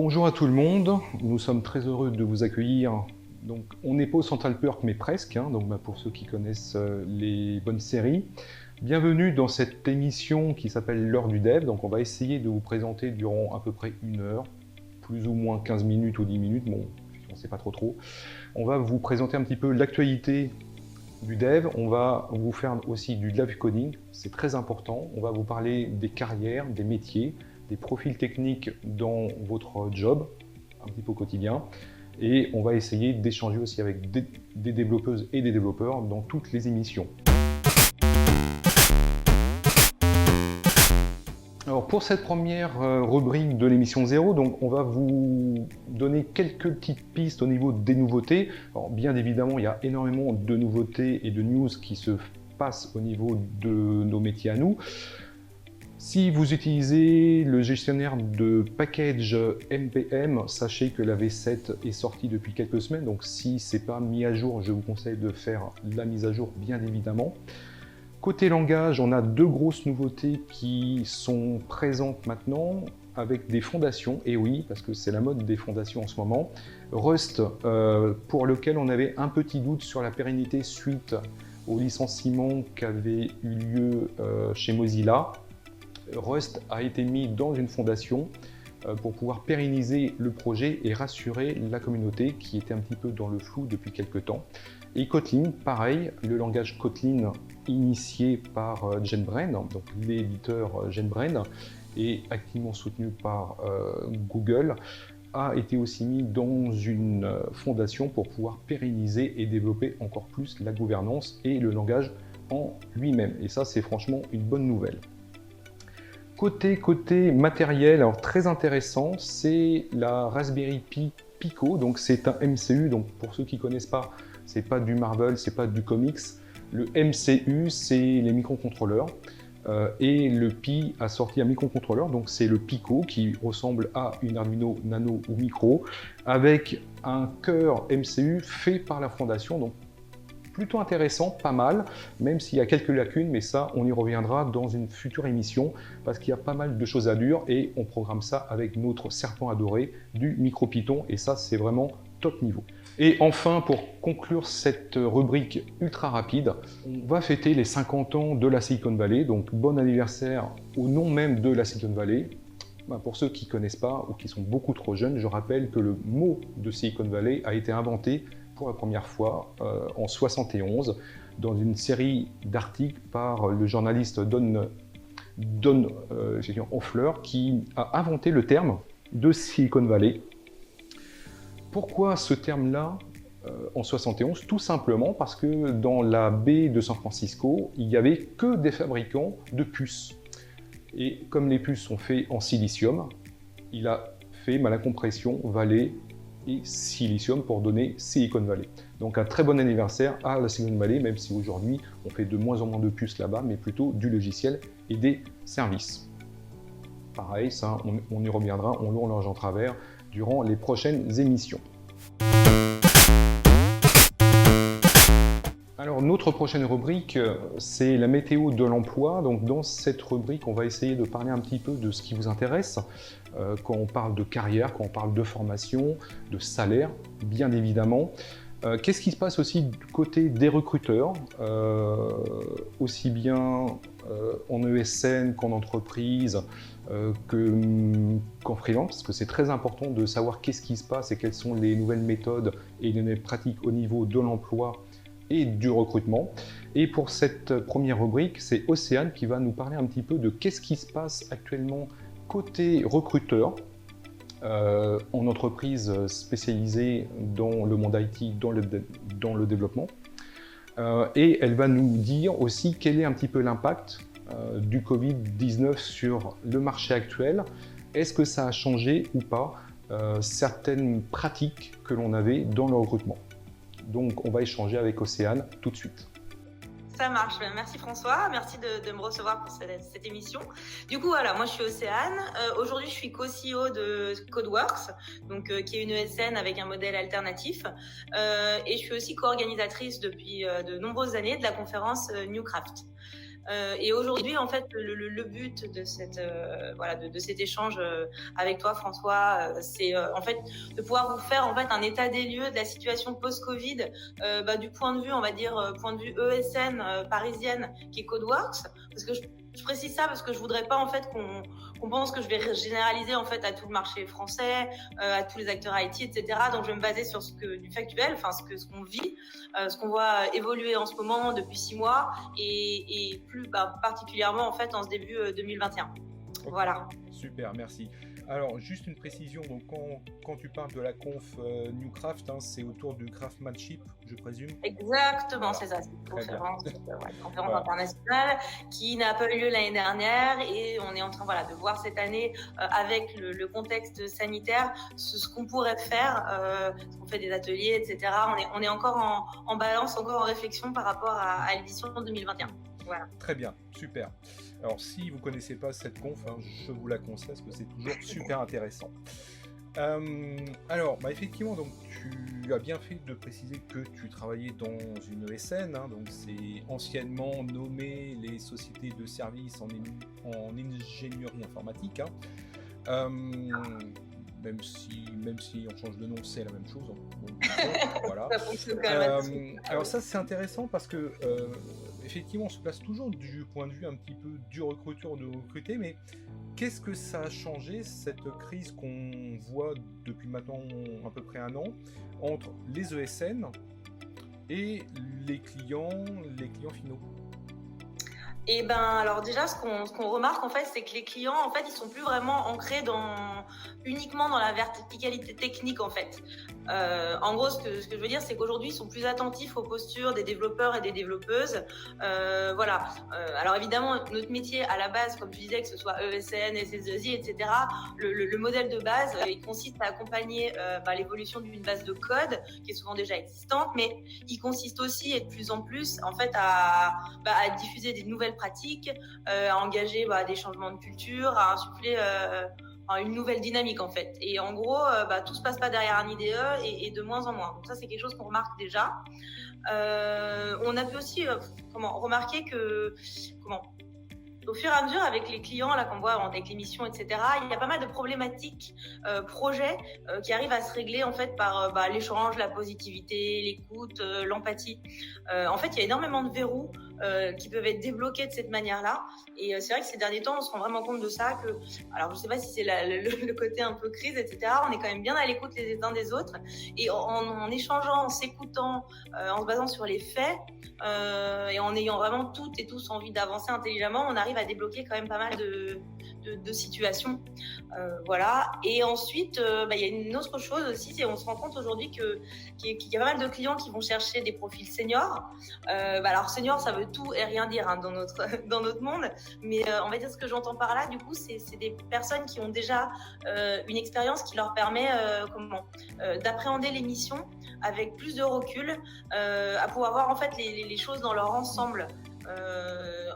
Bonjour à tout le monde, nous sommes très heureux de vous accueillir. Donc, on n'est pas au Central Perk, mais presque, donc, pour ceux qui connaissent les bonnes séries. Bienvenue dans cette émission qui s'appelle l'heure du dev. Donc, on va essayer de vous présenter durant à peu près 1 heure, plus ou moins 15 minutes ou 10 minutes, bon, on ne sait pas trop. On va vous présenter un petit peu l'actualité du dev, on va vous faire aussi du live coding, c'est très important. On va vous parler des carrières, des métiers, des profils techniques dans votre job, un petit peu au quotidien. Et on va essayer d'échanger aussi avec des développeuses et des développeurs dans toutes les émissions. Alors pour cette première rubrique de l'émission 0, donc on va vous donner quelques petites pistes au niveau des nouveautés. Alors bien évidemment, il y a énormément de nouveautés et de news qui se passent au niveau de nos métiers à nous. Si vous utilisez le gestionnaire de package NPM, sachez que la V7 est sortie depuis quelques semaines, donc si ce n'est pas mis à jour, je vous conseille de faire la mise à jour bien évidemment. Côté langage, on a 2 grosses nouveautés qui sont présentes maintenant avec des fondations, et oui, parce que c'est la mode des fondations en ce moment. Rust, pour lequel on avait un petit doute sur la pérennité suite au licenciement qui avait eu lieu chez Mozilla. Rust a été mis dans une fondation pour pouvoir pérenniser le projet et rassurer la communauté qui était un petit peu dans le flou depuis quelques temps. Et Kotlin, pareil, le langage Kotlin initié par JetBrains, donc l'éditeur JetBrains, et activement soutenu par Google, a été aussi mis dans une fondation pour pouvoir pérenniser et développer encore plus la gouvernance et le langage en lui-même. Et ça, c'est franchement une bonne nouvelle. Côté matériel, alors très intéressant, c'est la Raspberry Pi Pico, donc c'est un MCU, donc pour ceux qui ne connaissent pas, c'est pas du Marvel, c'est pas du comics. Le MCU, c'est les microcontrôleurs. Et le Pi a sorti un microcontrôleur, donc c'est le Pico qui ressemble à une Arduino Nano ou Micro, avec un cœur MCU fait par la fondation, donc plutôt intéressant, pas mal, même s'il y a quelques lacunes, mais ça, on y reviendra dans une future émission, parce qu'il y a pas mal de choses à dire, et on programme ça avec notre serpent adoré du MicroPython, et ça, c'est vraiment top niveau. Et enfin, pour conclure cette rubrique ultra rapide, on va fêter les 50 ans de la Silicon Valley, donc bon anniversaire au nom même de la Silicon Valley. Pour ceux qui ne connaissent pas ou qui sont beaucoup trop jeunes, je rappelle que le mot de Silicon Valley a été inventé pour la première fois en 71 dans une série d'articles par le journaliste Don Hoffler qui a inventé le terme de Silicon Valley. Pourquoi ce terme-là en 71? Tout simplement parce que dans la baie de San Francisco, il n'y avait que des fabricants de puces. Et comme les puces sont faites en silicium, il a fait la compression Valley et silicium pour donner Silicon Valley. Donc un très bon anniversaire à la Silicon Valley, même si aujourd'hui on fait de moins en moins de puces là-bas, mais plutôt du logiciel et des services. Pareil, ça on y reviendra, on longe en travers durant les prochaines émissions. Alors notre prochaine rubrique, c'est la météo de l'emploi. Donc dans cette rubrique, on va essayer de parler un petit peu de ce qui vous intéresse quand on parle de carrière, quand on parle de formation, de salaire, bien évidemment. Qu'est-ce qui se passe aussi du côté des recruteurs, aussi bien en ESN qu'en entreprise, qu'en freelance, parce que c'est très important de savoir qu'est-ce qui se passe et quelles sont les nouvelles méthodes et les nouvelles pratiques au niveau de l'emploi et du recrutement. Et pour cette première rubrique, c'est Océane qui va nous parler un petit peu de qu'est-ce qui se passe actuellement côté recruteur en entreprise spécialisée dans le monde IT, dans le développement. Et elle va nous dire aussi quel est un petit peu l'impact du Covid-19 sur le marché actuel. Est-ce que ça a changé ou pas certaines pratiques que l'on avait dans le recrutement? Donc on va échanger avec Océane tout de suite. Ça marche. Merci François, merci de me recevoir pour cette émission. Du coup, voilà, moi je suis Océane. Aujourd'hui, je suis co-CEO de Codeworks, donc, qui est une ESN avec un modèle alternatif. Et je suis aussi co-organisatrice depuis de nombreuses années de la conférence Newcraft. Et aujourd'hui, en fait, le but de de cet échange avec toi, François, c'est en fait de pouvoir vous faire en fait un état des lieux de la situation post-Covid, du point de vue, on va dire, point de vue ESN parisienne qui est Codeworks, parce que je précise ça parce que je voudrais pas en fait qu'on pense que je vais généraliser en fait à tout le marché français, à tous les acteurs IT, etc. Donc je vais me baser sur du factuel, enfin ce qu'on vit, ce qu'on voit évoluer en ce moment depuis 6 mois et plus particulièrement en fait en ce début 2021. Okay. Voilà. Super, merci. Alors, juste une précision, donc quand tu parles de la conf Newcraft, c'est autour du craftsmanship, je présume? Exactement, voilà. C'est ça, c'est une conférence, internationale qui n'a pas eu lieu l'année dernière et on est en train de voir cette année avec le contexte sanitaire ce qu'on pourrait faire, on fait des ateliers, etc. On est encore en balance, encore en réflexion par rapport à l'édition 2021. Voilà. Très bien, super. Alors, si vous ne connaissez pas cette conf, je vous la conseille parce que c'est toujours super intéressant. Alors, effectivement, donc, tu as bien fait de préciser que tu travaillais dans une ESN, donc c'est anciennement nommé les sociétés de services en ingénierie informatique. Même si on change de nom, c'est la même chose. Voilà. Alors ça, c'est intéressant parce que effectivement, on se place toujours du point de vue un petit peu du recruteur de recruter, mais qu'est-ce que ça a changé, cette crise qu'on voit depuis maintenant à peu près 1 an, entre les ESN et les clients finaux? Et alors déjà, ce qu'on remarque en fait, c'est que les clients en fait, ils sont plus vraiment ancrés uniquement dans la verticalité technique en fait. En gros, ce que je veux dire, c'est qu'aujourd'hui, ils sont plus attentifs aux postures des développeurs et des développeuses. Voilà. Alors évidemment, notre métier à la base, comme tu disais, que ce soit ESN, SS2I, etc., le modèle de base, il consiste à accompagner l'évolution d'une base de code qui est souvent déjà existante, mais il consiste aussi et de plus en plus en fait à diffuser des nouvelles pratiques, à engager des changements de culture, à insuffler une nouvelle dynamique en fait. Et en gros, tout se passe pas derrière un IDE et de moins en moins. Donc ça, c'est quelque chose qu'on remarque déjà. On a pu aussi remarquer que au fur et à mesure, avec les clients là qu'on voit avec les missions, etc., il y a pas mal de problématiques, projets qui arrivent à se régler en fait par l'échange, la positivité, l'écoute, l'empathie. En fait, il y a énormément de verrous qui peuvent être débloqués de cette manière-là. Et c'est vrai que ces derniers temps, on se rend vraiment compte de ça. Alors, je sais pas si c'est le côté un peu crise, etc. On est quand même bien à l'écoute les uns des autres. Et en échangeant, en s'écoutant, en se basant sur les faits, et en ayant vraiment toutes et tous envie d'avancer intelligemment, on arrive à débloquer quand même pas mal de situations. Voilà. Et ensuite, il y a une autre chose aussi, c'est on se rend compte aujourd'hui qu'il y a pas mal de clients qui vont chercher des profils seniors. Alors senior, ça veut tout et rien dire dans notre monde, mais on va dire ce que j'entends par là, du coup, c'est des personnes qui ont déjà une expérience qui leur permet d'appréhender les missions avec plus de recul, à pouvoir voir en fait les choses dans leur ensemble.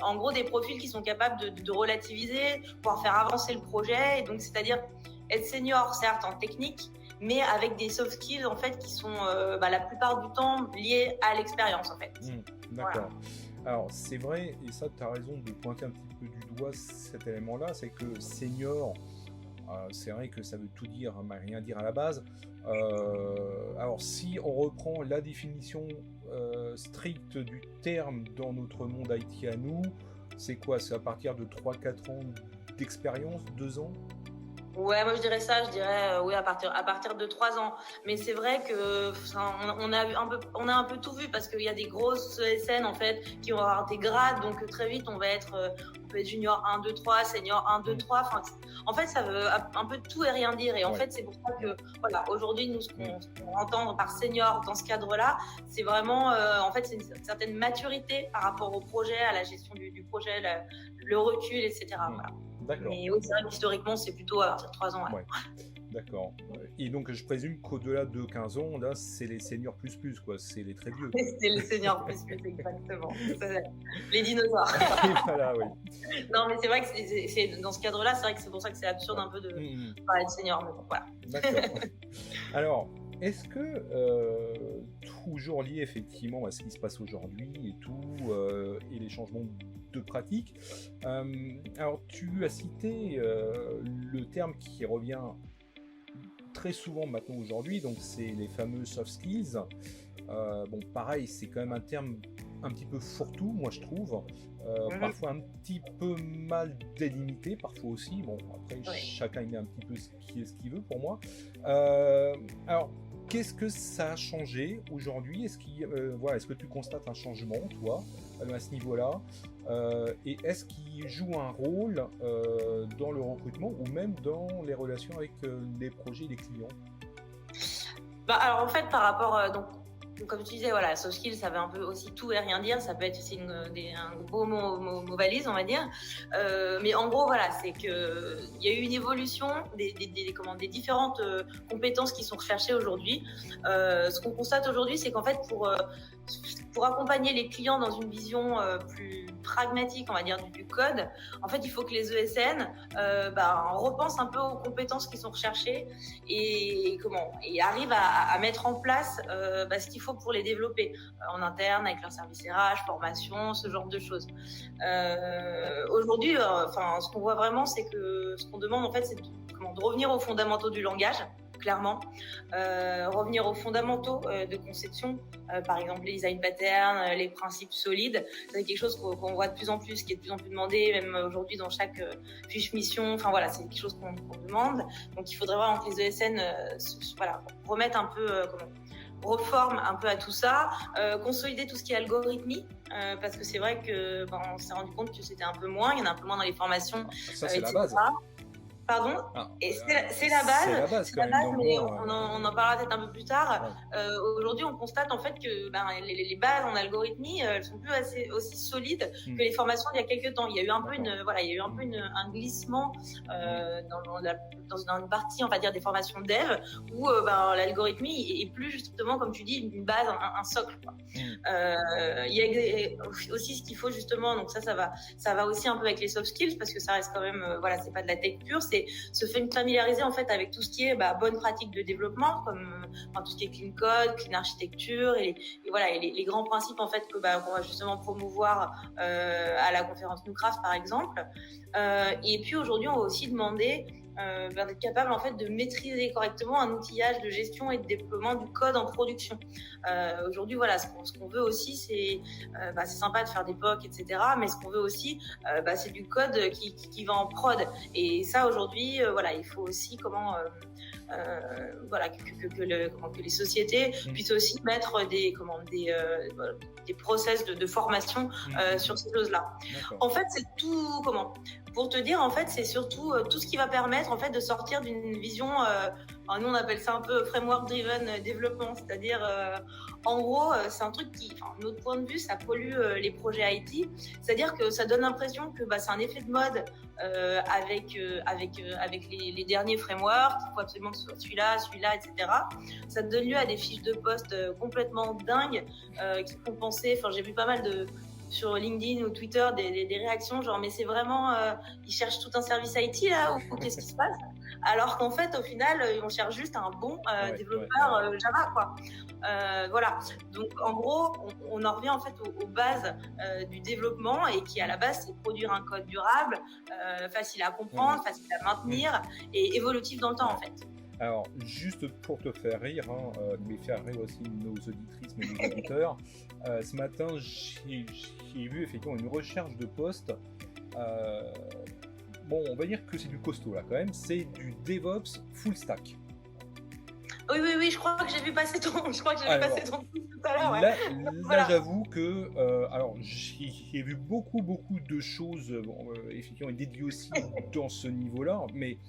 En gros, des profils qui sont capables de relativiser, pouvoir faire avancer le projet, et donc c'est-à-dire être senior certes en technique, mais avec des soft skills en fait qui sont la plupart du temps liés à l'expérience en fait. D'accord. Voilà. Alors c'est vrai, et ça tu as raison de pointer un petit peu du doigt cet élément-là, c'est que senior, c'est vrai que ça veut tout dire, rien dire à la base. Alors si on reprend la définition stricte du terme dans notre monde IT à nous, c'est quoi? C'est à partir de 3-4 ans d'expérience, 2 ans? Ouais, moi je dirais ça, oui, à partir de 3 ans. Mais c'est vrai que on a un peu tout vu parce qu'il y a des grosses ESN en fait qui vont avoir des grades, donc très vite on peut être junior 1, 2, 3, senior 1, 2, 3. Enfin, en fait, ça veut un peu tout et rien dire. Et en fait, c'est pour ça que voilà, aujourd'hui, nous, ce qu'on entend par senior dans ce cadre-là, c'est vraiment, en fait, c'est une certaine maturité par rapport au projet, à la gestion du projet, le recul, etc. Voilà. D'accord. Mais oui, c'est vrai qu'historiquement, c'est plutôt à partir de 3 ans. Ouais. D'accord. Et donc, je présume qu'au-delà de 15 ans, là, c'est les seniors plus, quoi. C'est les très vieux. C'est les seniors plus, exactement. Les dinosaures. Voilà, oui. Non, mais c'est vrai que c'est dans ce cadre-là, c'est vrai que c'est pour ça que c'est absurde un peu de parler de seniors. Mais bon, voilà. D'accord. Alors, est-ce que, toujours lié effectivement à ce qui se passe aujourd'hui et tout, et les changements de pratique. Alors, tu as cité le terme qui revient très souvent maintenant aujourd'hui, donc c'est les fameux soft skills. Bon, pareil, c'est quand même un terme un petit peu fourre-tout, moi je trouve, parfois un petit peu mal délimité, parfois aussi. Bon, après, chacun il met un petit peu ce qu'il veut pour moi. Alors, qu'est-ce que ça a changé aujourd'hui? Est-ce que tu constates un changement, toi, à ce niveau-là? Et est-ce qu'il joue un rôle dans le recrutement ou même dans les relations avec les projets et les clients? Alors en fait, par rapport donc comme tu disais, voilà, soft skills, ça veut un peu aussi tout et rien dire. Ça peut être aussi un beau mot valise, on va dire. Mais en gros, voilà, c'est que il y a eu une évolution des différentes compétences qui sont recherchées aujourd'hui. Ce qu'on constate aujourd'hui, c'est qu'en fait, pour accompagner les clients dans une vision plus pragmatique, on va dire, du code, en fait, il faut que les ESN repensent un peu aux compétences qui sont recherchées et arrivent à mettre en place ce qu'il faut pour les développer en interne avec leur service RH, formation, ce genre de choses. Aujourd'hui, ce qu'on voit vraiment, c'est que ce qu'on demande en fait, c'est de revenir aux fondamentaux du langage. Clairement, revenir aux fondamentaux de conception, par exemple les design patterns, les principes solides, c'est quelque chose qu'on voit de plus en plus, qui est de plus en plus demandé, même aujourd'hui dans chaque fiche mission, enfin voilà, c'est quelque chose qu'on demande, donc il faudrait vraiment que les ESN remettent un peu, reforment un peu à tout ça, consolider tout ce qui est algorithmie, parce que c'est vrai que on s'est rendu compte que c'était un peu moins, il y en a un peu moins dans les formations, ça c'est la base. Pardon. Et c'est la base, mais on en parlera peut-être un peu plus tard. Ouais. Aujourd'hui, on constate en fait que les bases en algorithmie, elles sont plus aussi solides que les formations il y a quelques temps. Il y a eu un peu un glissement dans une partie, on va dire, des formations dev où l'algorithmie est plus justement, comme tu dis, une base, un socle. Il y a aussi ce qu'il faut justement, donc ça va aussi un peu avec les soft skills parce que ça reste quand même, c'est pas de la tech pure, c'est se familiariser en fait avec tout ce qui est bonne pratique de développement, comme tout ce qui est clean code, clean architecture et les grands principes en fait qu'on va justement promouvoir à la conférence Newcraft par exemple. Et puis aujourd'hui, on va aussi demander d'être capable en fait de maîtriser correctement un outillage de gestion et de déploiement du code en production. Aujourd'hui, ce qu'on veut aussi, c'est sympa de faire des POC, etc. Mais ce qu'on veut aussi, c'est du code qui va en prod. Et ça, aujourd'hui, il faut aussi que les sociétés puissent aussi mettre des process de formation sur ces choses-là. En fait, c'est tout pour te dire, en fait, c'est surtout tout ce qui va permettre en fait de sortir d'une vision, nous on appelle ça un peu framework driven développement, c'est-à-dire en gros c'est un truc qui, de notre point de vue, ça pollue les projets IT, c'est-à-dire que ça donne l'impression que c'est un effet de mode avec les derniers frameworks, il faut absolument que ce soit celui-là, etc. Ça donne lieu à des fiches de poste complètement dingues qui font penser, j'ai vu pas mal sur LinkedIn ou Twitter des réactions genre mais c'est vraiment ils cherchent tout un service IT là ou qu'est-ce qui se passe, alors qu'en fait au final on cherche juste un bon développeur Java quoi. Donc en gros on en revient en fait aux bases du développement, et qui à la base c'est produire un code durable, facile à comprendre, facile à maintenir et évolutif dans le temps en fait. Alors, juste pour te faire rire, mais faire rire aussi nos auditrices, mais nos auditeurs, ce matin, j'ai vu effectivement une recherche de poste. On va dire que c'est du costaud là quand même, c'est du DevOps full stack. Oui, je crois que j'ai vu passer ton tweet tout à l'heure. Là, j'avoue que j'ai vu beaucoup de choses, effectivement, dédiées aussi dans ce niveau-là, mais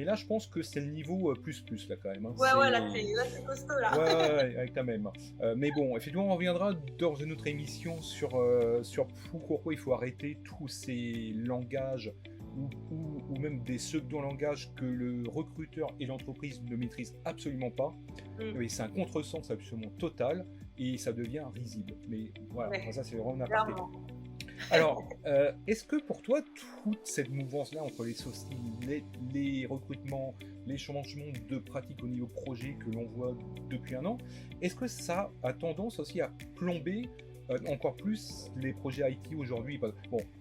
là, je pense que c'est le niveau plus là quand même. Là c'est costaud là. Ouais, quand même. Mais bon, effectivement, on reviendra dans une autre émission sur pourquoi il faut arrêter tous ces langages ou même des pseudo-langages que le recruteur et l'entreprise ne maîtrisent absolument pas. Et c'est un contresens absolument total et ça devient risible. Mais voilà, ça c'est vraiment n'importe quoi. Alors, est-ce que pour toi, toute cette mouvance-là entre les soft skills, les recrutements, les changements de pratique au niveau projet que l'on voit depuis un an, est-ce que ça a tendance aussi à plomber encore plus les projets IT aujourd'hui. Bon,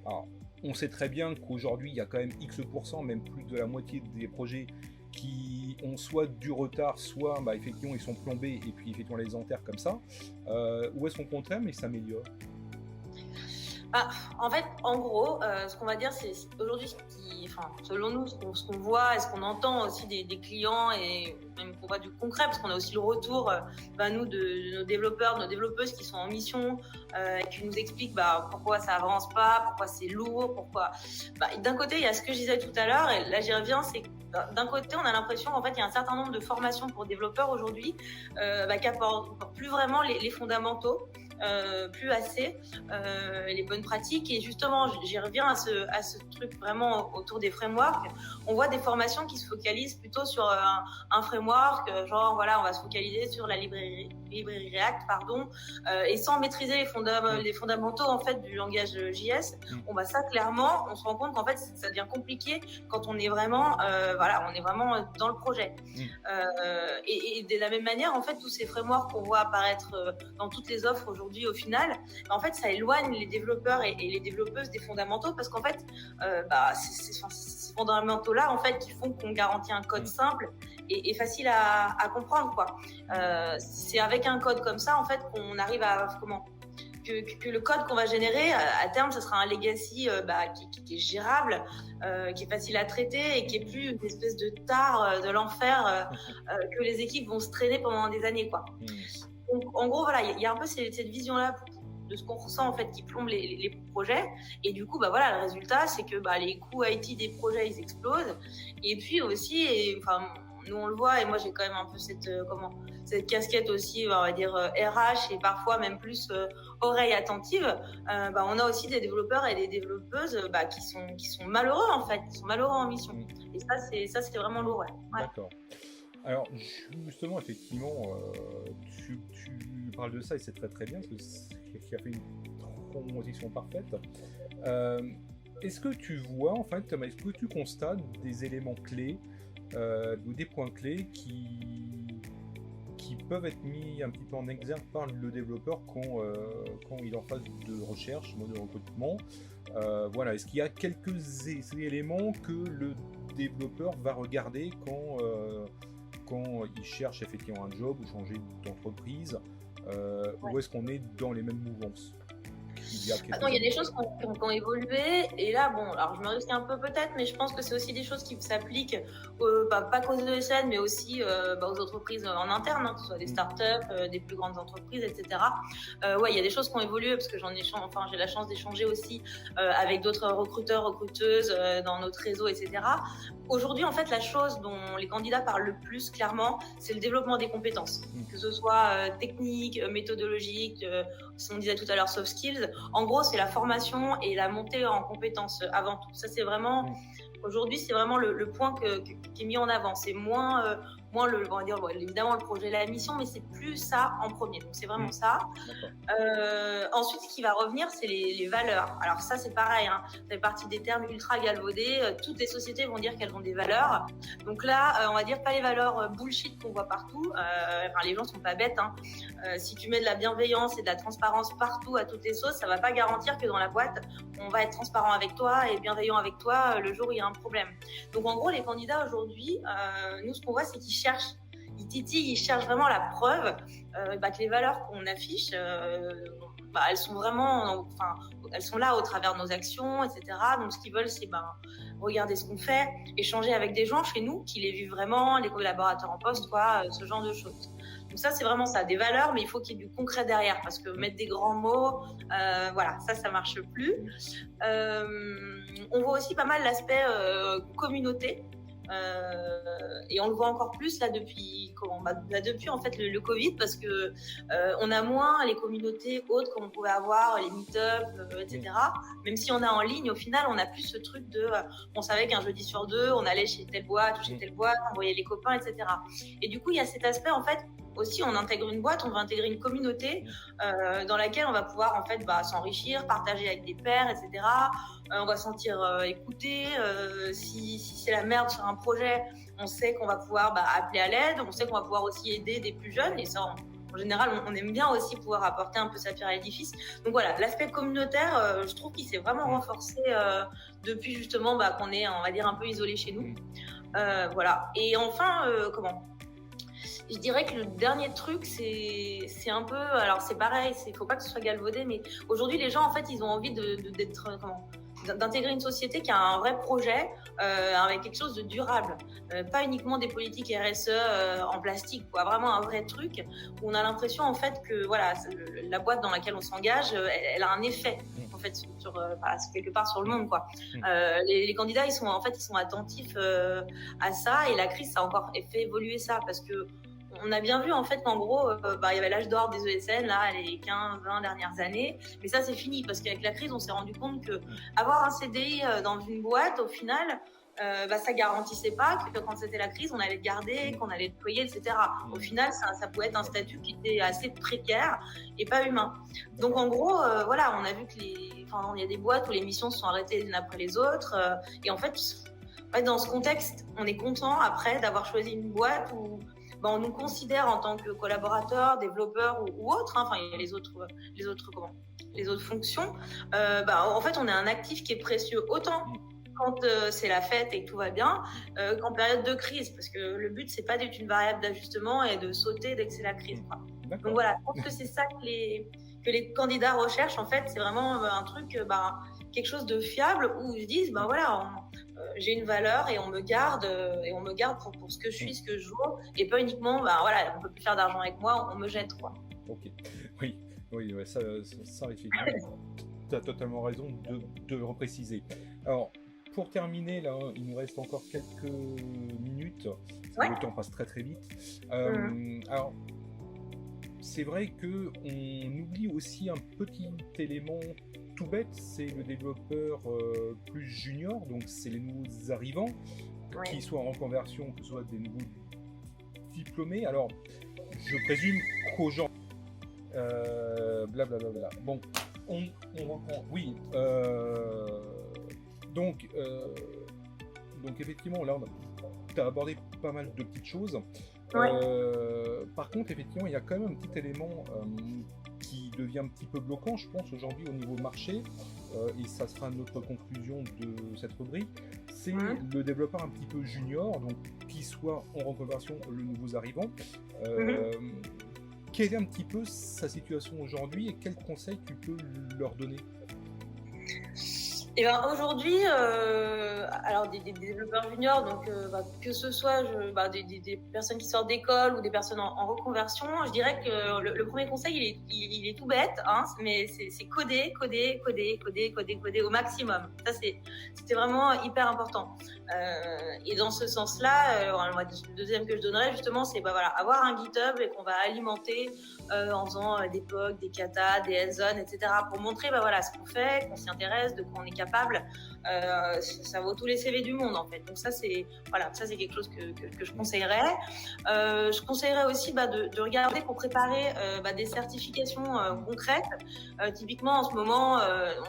alors, on sait très bien qu'aujourd'hui, il y a quand même X%, même plus de la moitié des projets qui ont soit du retard, soit effectivement ils sont plombés et puis effectivement les enterrent comme ça. Où est-ce qu'on contraire mais s'améliore? En fait, en gros, ce qu'on va dire, c'est aujourd'hui, selon nous, ce qu'on voit et ce qu'on entend aussi des clients et même qu'on voit du concret, parce qu'on a aussi le retour, nous, de nos développeurs, de nos développeuses qui sont en mission, et qui nous expliquent pourquoi ça avance pas, pourquoi c'est lourd, pourquoi. D'un côté, il y a ce que je disais tout à l'heure, et là j'y reviens, c'est que d'un côté, on a l'impression qu'en fait, il y a un certain nombre de formations pour développeurs aujourd'hui qui apportent plus vraiment les fondamentaux. Plus assez les bonnes pratiques, et justement j'y reviens à ce truc vraiment autour des frameworks. On voit des formations qui se focalisent plutôt sur un framework, genre voilà, on va se focaliser sur la librairie React, et sans maîtriser les fondamentaux en fait du langage JS. Ça clairement, on se rend compte qu'en fait ça devient compliqué quand on est vraiment on est vraiment dans le projet. Et de la même manière, en fait, tous ces frameworks qu'on voit apparaître dans toutes les offres aujourd'hui, au final, en fait, ça éloigne les développeurs et les développeuses des fondamentaux, parce qu'en fait, c'est ces fondamentaux-là, en fait, qui font qu'on garantit un code simple et facile à comprendre, quoi. C'est avec un code comme ça, en fait, qu'on arrive à que le code qu'on va générer, à terme, ça sera un legacy qui est gérable, qui est facile à traiter et qui est plus une espèce de tare de l'enfer que les équipes vont se traîner pendant des années, quoi. Donc, en gros, voilà, il y a un peu cette vision-là de ce qu'on ressent, en fait, qui plombe les projets. Et du coup, le résultat, c'est que les coûts IT des projets, ils explosent. Et puis aussi, nous, on le voit, et moi, j'ai quand même un peu cette casquette aussi, on va dire, RH, et parfois même plus oreille attentive. On a aussi des développeurs et des développeuses qui sont malheureux, en fait, qui sont malheureux en mission. Et ça, c'est vraiment lourd, ouais. D'accord. Alors, justement, effectivement, tu parles de ça et c'est très très bien, parce que c'est ce qui a fait une transition parfaite. Est-ce que tu vois, en fait, est-ce que tu constates des éléments clés ou des points clés qui peuvent être mis un petit peu en exergue par le développeur quand il est en phase de recherche, de recrutement? Voilà, est-ce qu'il y a quelques éléments que le développeur va regarder quand il cherche effectivement un job ou changer d'entreprise, ou est-ce qu'on est dans les mêmes mouvances? Il y a des choses qui ont évolué, et là, alors je me risque un peu peut-être, mais je pense que c'est aussi des choses qui s'appliquent pas qu'aux ESN, mais aussi aux entreprises en interne, que ce soit des startups, des plus grandes entreprises, etc. Il y a des choses qui ont évolué, parce que j'ai la chance d'échanger aussi avec d'autres recruteurs, recruteuses dans notre réseau, etc. Aujourd'hui, en fait, la chose dont les candidats parlent le plus, clairement, c'est le développement des compétences, que ce soit technique, méthodologique, ce qu'on disait tout à l'heure, soft skills. En gros, c'est la formation et la montée en compétences avant tout. Ça, c'est vraiment, aujourd'hui, c'est vraiment le point qui est mis en avant. C'est moins on va dire, évidemment, le projet, la mission, mais c'est plus ça en premier. Donc, c'est vraiment ça. Ensuite, ce qui va revenir, c'est les valeurs. Alors, ça, c'est pareil, ça fait partie des termes ultra galvaudés. Toutes les sociétés vont dire qu'elles ont des valeurs. Donc là, on va dire pas les valeurs bullshit qu'on voit partout. Les gens sont pas bêtes. Si tu mets de la bienveillance et de la transparence partout à toutes les sauces, ça va pas garantir que dans la boîte, on va être transparent avec toi et bienveillant avec toi le jour où il y a un problème. Donc, en gros, les candidats aujourd'hui, nous, ce qu'on voit, c'est qu'ils ils titillent, ils cherchent vraiment la preuve que les valeurs qu'on affiche, elles sont vraiment, elles sont là au travers de nos actions, etc. Donc, ce qu'ils veulent, c'est regarder ce qu'on fait, échanger avec des gens chez nous qui les vivent vraiment, les collaborateurs en poste, ce genre de choses. Donc ça, c'est vraiment ça, des valeurs, mais il faut qu'il y ait du concret derrière, parce que mettre des grands mots, ça marche plus. On voit aussi pas mal l'aspect communauté. Et on le voit encore plus là depuis en fait le Covid, parce que on a moins les communautés hautes comme on pouvait avoir, les meet-up, etc. Même si on a en ligne, au final on a plus ce truc de on savait qu'un jeudi sur deux on allait chez telle boîte ou chez telle boîte, on voyait les copains, etc. Et du coup il y a cet aspect, en fait, aussi, on intègre une boîte, on va intégrer une communauté dans laquelle on va pouvoir en fait s'enrichir, partager avec des pairs, etc. On va se sentir écouté. Si c'est la merde sur un projet, on sait qu'on va pouvoir appeler à l'aide. On sait qu'on va pouvoir aussi aider des plus jeunes, et ça, en général, on aime bien aussi pouvoir apporter un peu sa pierre à l'édifice. Donc voilà, l'aspect communautaire, je trouve qu'il s'est vraiment renforcé depuis justement qu'on est, on va dire, un peu isolé chez nous. Voilà. Et enfin, je dirais que le dernier truc, c'est un peu, alors c'est pareil, faut pas que ce soit galvaudé, mais aujourd'hui les gens en fait ils ont envie d'intégrer une société qui a un vrai projet avec quelque chose de durable, pas uniquement des politiques RSE en plastique, quoi, vraiment un vrai truc où on a l'impression en fait que voilà, la boîte dans laquelle on s'engage, elle a un effet en fait sur quelque part sur le monde, quoi. Les candidats ils sont attentifs à ça, et la crise ça a encore fait évoluer ça, parce que on a bien vu en fait qu'en gros, il y avait l'âge d'or des ESN là, les 15-20 dernières années, mais ça c'est fini, parce qu'avec la crise on s'est rendu compte que avoir un CDI dans une boîte, au final, ça garantissait pas que quand c'était la crise on allait le garder, qu'on allait le payer, etc. Au final ça pouvait être un statut qui était assez précaire et pas humain. Donc en gros, voilà, on a vu que il y a des boîtes où les missions se sont arrêtées les unes après les autres, et en fait dans ce contexte on est content après d'avoir choisi une boîte où on nous considère en tant que collaborateurs, développeurs ou autres, enfin il y a les autres fonctions. En fait, on est un actif qui est précieux autant quand c'est la fête et que tout va bien, qu'en période de crise, parce que le but c'est pas d'être une variable d'ajustement et de sauter dès que c'est la crise, quoi. Donc voilà, je pense que c'est ça que les candidats recherchent en fait, c'est vraiment un truc, quelque chose de fiable où ils se disent j'ai une valeur et on me garde pour ce que je suis, ce que je vaux, et pas uniquement on peut plus faire d'argent avec moi, on me jette, quoi. Ok, oui, ça effectivement, tu as totalement raison de le repréciser. Alors pour terminer là, il nous reste encore quelques minutes, le temps passe très très vite. Alors c'est vrai que on oublie aussi un petit élément tout bête, c'est le développeur plus junior, donc c'est les nouveaux arrivants, qui soient en reconversion, que ce soit des nouveaux diplômés. Alors, je présume qu'aux gens, blablabla. Bon, on reprend. Oui. Donc effectivement, là, tu as abordé pas mal de petites choses. Par contre, effectivement, il y a quand même un petit élément qui devient un petit peu bloquant, je pense, aujourd'hui au niveau marché, et ça sera notre conclusion de cette rubrique, c'est le développeur un petit peu junior, donc qui soit en reconversion, le nouveau arrivant. Quelle est un petit peu sa situation aujourd'hui et quels conseils tu peux leur donner? Aujourd'hui, alors des développeurs juniors, donc que ce soit des personnes qui sortent d'école ou des personnes en reconversion, je dirais que le premier conseil il est tout bête, hein, mais c'est coder au maximum. Ça c'était vraiment hyper important. Et dans ce sens-là, le deuxième que je donnerais justement, c'est avoir un GitHub et qu'on va alimenter en faisant des POC, des katas, des hands-on, etc. pour montrer ce qu'on fait, qu'on s'y intéresse, de quoi on est capable. Ça vaut tous les CV du monde en fait. Donc ça c'est quelque chose que je conseillerais. Je conseillerais aussi de regarder pour préparer des certifications concrètes. Typiquement en ce moment,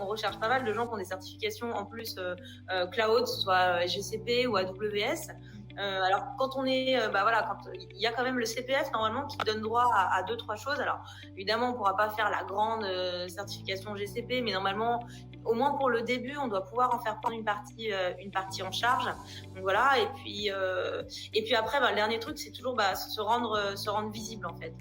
on recherche pas mal de gens qui ont des certifications en plus cloud, soit GCP ou AWS. Alors quand on est quand il y a quand même le CPF normalement qui donne droit à 2-3 choses. Alors évidemment on pourra pas faire la grande certification GCP, mais normalement au moins pour le début on doit pouvoir en faire prendre une partie en charge. Donc voilà, et puis après le dernier truc c'est toujours se rendre visible en fait.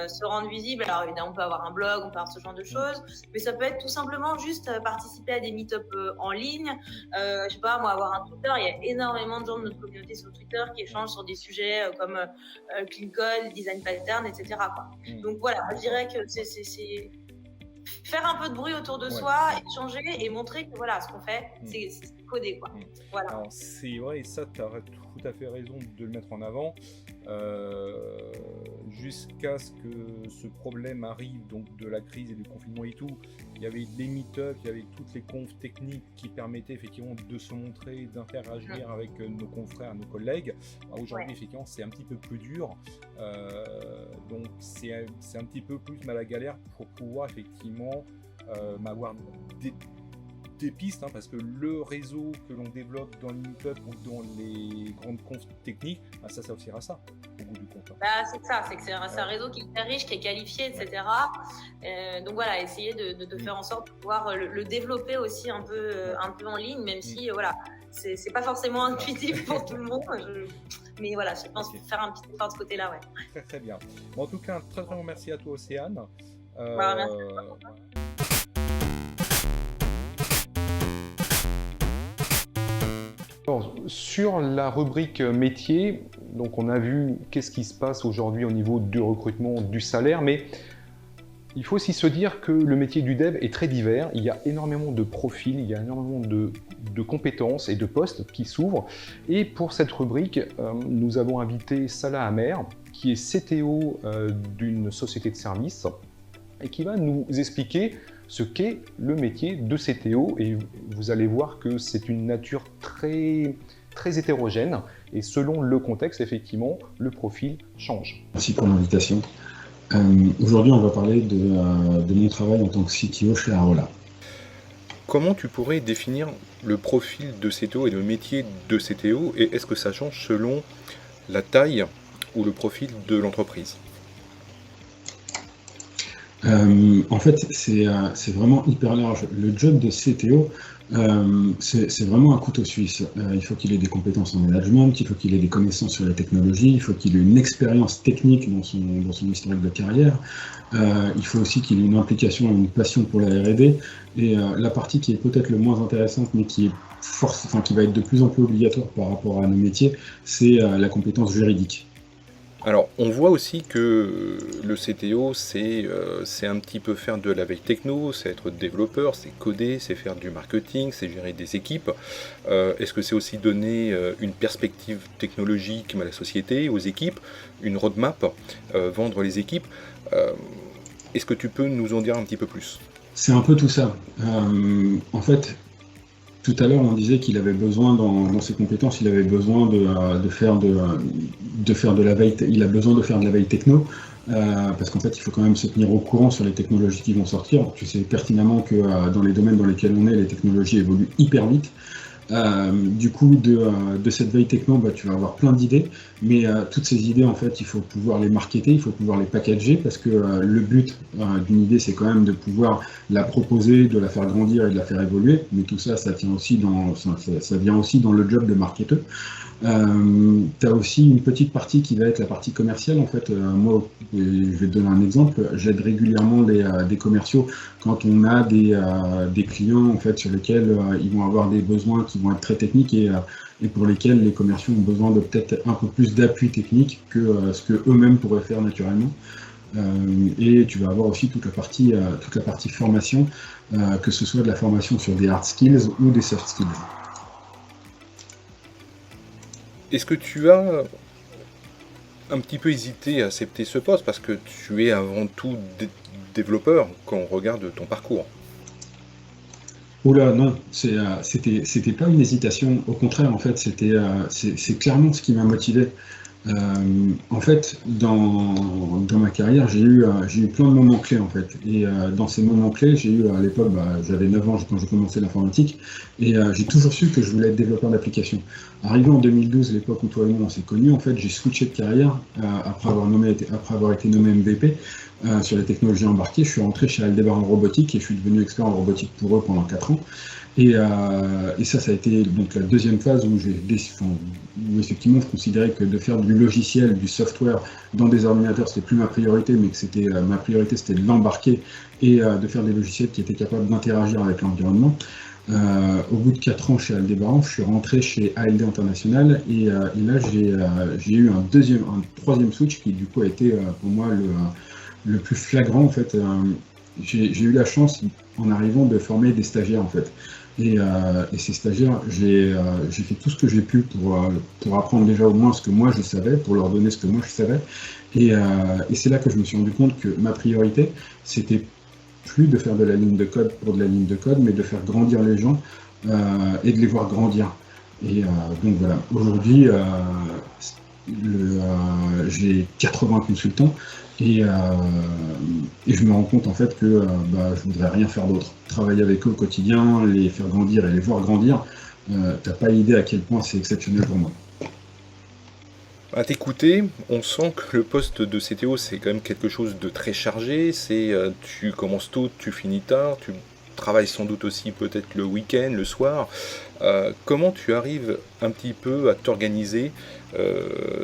Se rendre visible. Alors évidemment on peut avoir un blog, on peut avoir ce genre de choses, mais ça peut être tout simplement juste participer à des meet-up en ligne, je sais pas moi, avoir un Twitter. Il y a énormément de gens de notre communauté sur Twitter qui échangent sur des sujets comme clean code, design pattern, etc. quoi. Donc voilà, je dirais que c'est faire un peu de bruit autour de soi, échanger et montrer que ce qu'on fait c'est coder, quoi. Voilà. Alors c'est vrai, et ça tu as tout à fait raison de le mettre en avant. Jusqu'à ce que ce problème arrive, donc de la crise et du confinement et tout, il y avait des meet-up, il y avait toutes les confs techniques qui permettaient effectivement de se montrer, d'interagir avec nos confrères, nos collègues. Aujourd'hui effectivement c'est un petit peu plus dur, donc c'est un petit peu plus mal à galère pour pouvoir effectivement avoir des pistes, parce que le réseau que l'on développe dans les meet-up ou dans les grandes confs techniques, ça servira à ça, au bout du compte. C'est ça, c'est que c'est un réseau qui est très riche, qui est qualifié, etc. Donc voilà, essayer de faire en sorte de pouvoir le développer aussi un peu en ligne, même si voilà, c'est pas forcément intuitif pour tout le monde. Mais voilà, je pense faire un petit effort de ce côté-là, ouais. Très très bien. Bon, en tout cas, un très très bon merci à toi, Océane. Merci. Alors, sur la rubrique métier, donc on a vu qu'est-ce qui se passe aujourd'hui au niveau du recrutement, du salaire, mais il faut aussi se dire que le métier du dev est très divers. Il y a énormément de profils, il y a énormément de compétences et de postes qui s'ouvrent. Et pour cette rubrique, nous avons invité Salah Amer, qui est CTO d'une société de services et qui va nous expliquer ce qu'est le métier de CTO. Et vous allez voir que c'est une nature très, très hétérogène. Et selon le contexte, effectivement, le profil change. Merci pour l'invitation. Aujourd'hui, on va parler de mon travail en tant que CTO chez Arola. Comment tu pourrais définir le profil de CTO et le métier de CTO, et est-ce que ça change selon la taille ou le profil de l'entreprise ? En fait, c'est vraiment hyper large. Le job de CTO, c'est vraiment un couteau suisse. Il faut qu'il ait des compétences en management, il faut qu'il ait des connaissances sur la technologie, il faut qu'il ait une expérience technique dans son historique de carrière. Il faut aussi qu'il ait une implication et une passion pour la R&D. Et la partie qui est peut-être le moins intéressante, mais qui va être de plus en plus obligatoire par rapport à nos métiers, c'est la compétence juridique. Alors, on voit aussi que le CTO, c'est un petit peu faire de la veille techno, c'est être développeur, c'est coder, c'est faire du marketing, c'est gérer des équipes. Est-ce que c'est aussi donner une perspective technologique à la société, aux équipes, une roadmap, vendre les équipes Est-ce que tu peux nous en dire un petit peu plus ? C'est un peu tout ça. En fait, tout à l'heure, on disait qu'il avait besoin, dans ses compétences, il avait besoin de faire de la veille. Il a besoin de faire de la veille techno, parce qu'en fait, il faut quand même se tenir au courant sur les technologies qui vont sortir. Tu sais pertinemment que dans les domaines dans lesquels on est, les technologies évoluent hyper vite. Du coup, de cette veille techno, tu vas avoir plein d'idées, mais toutes ces idées, en fait, il faut pouvoir les marketer, il faut pouvoir les packager, parce que le but d'une idée, c'est quand même de pouvoir la proposer, de la faire grandir et de la faire évoluer, mais tout ça, ça vient aussi dans le job de marketeur. Tu as aussi une petite partie qui va être la partie commerciale. En fait, moi, je vais te donner un exemple, j'aide régulièrement des commerciaux quand on a des clients en fait, sur lesquels ils vont avoir des besoins qui vont être très techniques et pour lesquels les commerciaux ont besoin de peut-être un peu plus d'appui technique que ce qu'eux-mêmes pourraient faire naturellement. Et tu vas avoir aussi toute la partie formation, que ce soit de la formation sur des hard skills ou des soft skills. Est-ce que tu as un petit peu hésité à accepter ce poste parce que tu es avant tout développeur quand on regarde ton parcours? Oula, non, c'était pas une hésitation. Au contraire, en fait, c'est clairement ce qui m'a motivé. En fait, dans ma carrière, j'ai eu plein de moments clés en fait. Et dans ces moments clés, j'ai eu à l'époque, j'avais 9 ans quand j'ai commencé l'informatique, et j'ai toujours su que je voulais être développeur d'applications. Arrivé en 2012, l'époque où toi et moi on s'est connus, en fait, j'ai switché de carrière après avoir été nommé MVP sur les technologies embarquées. Je suis rentré chez Aldebaran Robotique et je suis devenu expert en robotique pour eux pendant 4 ans. Et ça a été donc la deuxième phase où où effectivement je considérais que de faire du logiciel, du software dans des ordinateurs, c'était plus ma priorité, mais que ma priorité c'était de l'embarquer et de faire des logiciels qui étaient capables d'interagir avec l'environnement. Au bout de 4 ans chez Aldebaran, je suis rentré chez ALD International et là j'ai eu un troisième switch qui du coup a été pour moi le plus flagrant en fait. J'ai eu la chance en arrivant de former des stagiaires en fait. Et ces stagiaires, j'ai fait tout ce que j'ai pu pour apprendre déjà au moins ce que moi je savais, pour leur donner ce que moi je savais. Et c'est là que je me suis rendu compte que ma priorité, c'était plus de faire de la ligne de code pour de la ligne de code, mais de faire grandir les gens et de les voir grandir. Et donc voilà, aujourd'hui, j'ai 80 consultants et je me rends compte en fait que je voudrais rien faire d'autre. Travailler avec eux au quotidien, les faire grandir et les voir grandir, t'as pas idée à quel point c'est exceptionnel pour moi. À t'écouter, on sent que le poste de CTO, c'est quand même quelque chose de très chargé. Tu commences tôt, tu finis tard, tu travailles sans doute aussi peut-être le week-end, le soir. Comment tu arrives un petit peu à t'organiser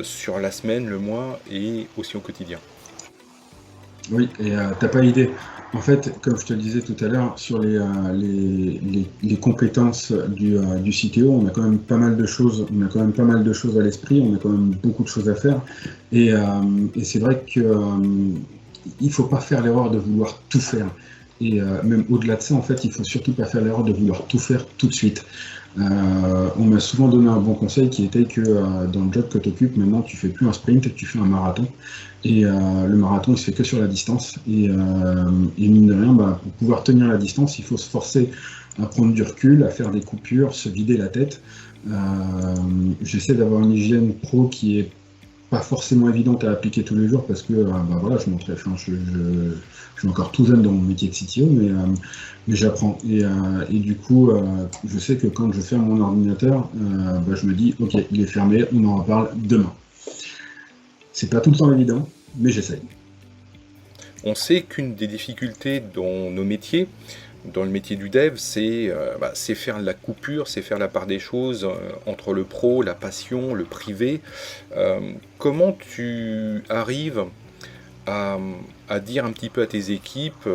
sur la semaine, le mois et aussi au quotidien? Oui, et t'as pas idée. En fait, comme je te le disais tout à l'heure, sur les compétences du CTO, on a quand même pas mal de choses. On a quand même pas mal de choses à l'esprit. On a quand même beaucoup de choses à faire. Et c'est vrai que il faut pas faire l'erreur de vouloir tout faire. Et même au-delà de ça, en fait, il faut surtout pas faire l'erreur de vouloir tout faire tout de suite. On m'a souvent donné un bon conseil qui était que dans le job que tu occupes, maintenant tu fais plus un sprint, tu fais un marathon. Et le marathon, il se fait que sur la distance. Et mine de rien, pour pouvoir tenir la distance, il faut se forcer à prendre du recul, à faire des coupures, se vider la tête. J'essaie d'avoir une hygiène pro qui est pas forcément évidente à appliquer tous les jours parce que je suis encore tout jeune dans mon métier de CTO, mais j'apprends. Et du coup, je sais que quand je ferme mon ordinateur, je me dis, ok, il est fermé, on en reparle demain. C'est pas tout le temps évident, mais j'essaye. On sait qu'une des difficultés dans nos métiers, dans le métier du dev, c'est faire la coupure, c'est faire la part des choses entre le pro, la passion, le privé. Comment tu arrives à dire un petit peu à tes équipes,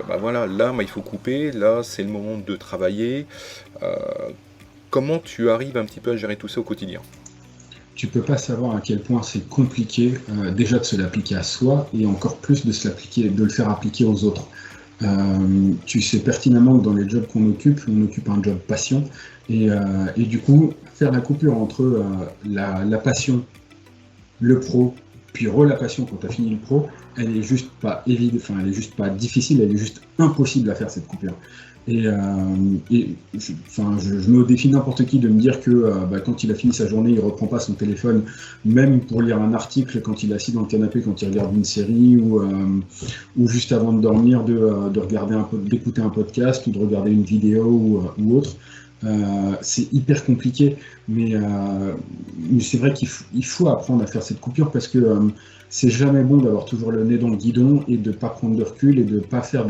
là, il faut couper, là, c'est le moment de travailler. Comment tu arrives un petit peu à gérer tout ça au quotidien? Tu peux pas savoir à quel point c'est compliqué déjà de se l'appliquer à soi et encore plus de le faire appliquer aux autres. Tu sais pertinemment que dans les jobs qu'on occupe, on occupe un job passion et du coup faire la coupure entre la passion, le pro, puis la passion quand tu as fini le pro, elle est juste pas évidente, elle est juste pas difficile, elle est juste impossible à faire cette coupure. Et je mets au défi n'importe qui de me dire que quand il a fini sa journée, il reprend pas son téléphone, même pour lire un article, quand il est assis dans le canapé, quand il regarde une série, ou juste avant de dormir, de regarder d'écouter un podcast ou de regarder une vidéo ou autre. C'est hyper compliqué, mais c'est vrai qu'il faut apprendre à faire cette coupure parce que c'est jamais bon d'avoir toujours le nez dans le guidon et de pas prendre de recul et de pas faire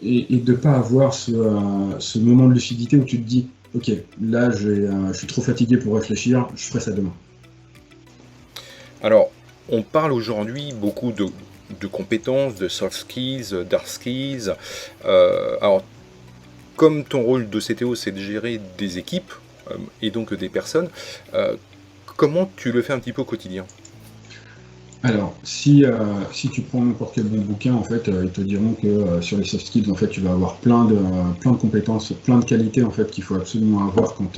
et de pas avoir ce moment de lucidité où tu te dis ok, là je suis trop fatigué pour réfléchir, je ferai ça demain. Alors, on parle aujourd'hui beaucoup de compétences, de soft skills, d'hard skills. Alors, comme ton rôle de CTO, c'est de gérer des équipes et donc des personnes, comment tu le fais un petit peu au quotidien? Alors, si tu prends n'importe quel bon bouquin, en fait, ils te diront que sur les soft skills, en fait, tu vas avoir plein de compétences, plein de qualités, en fait, qu'il faut absolument avoir quand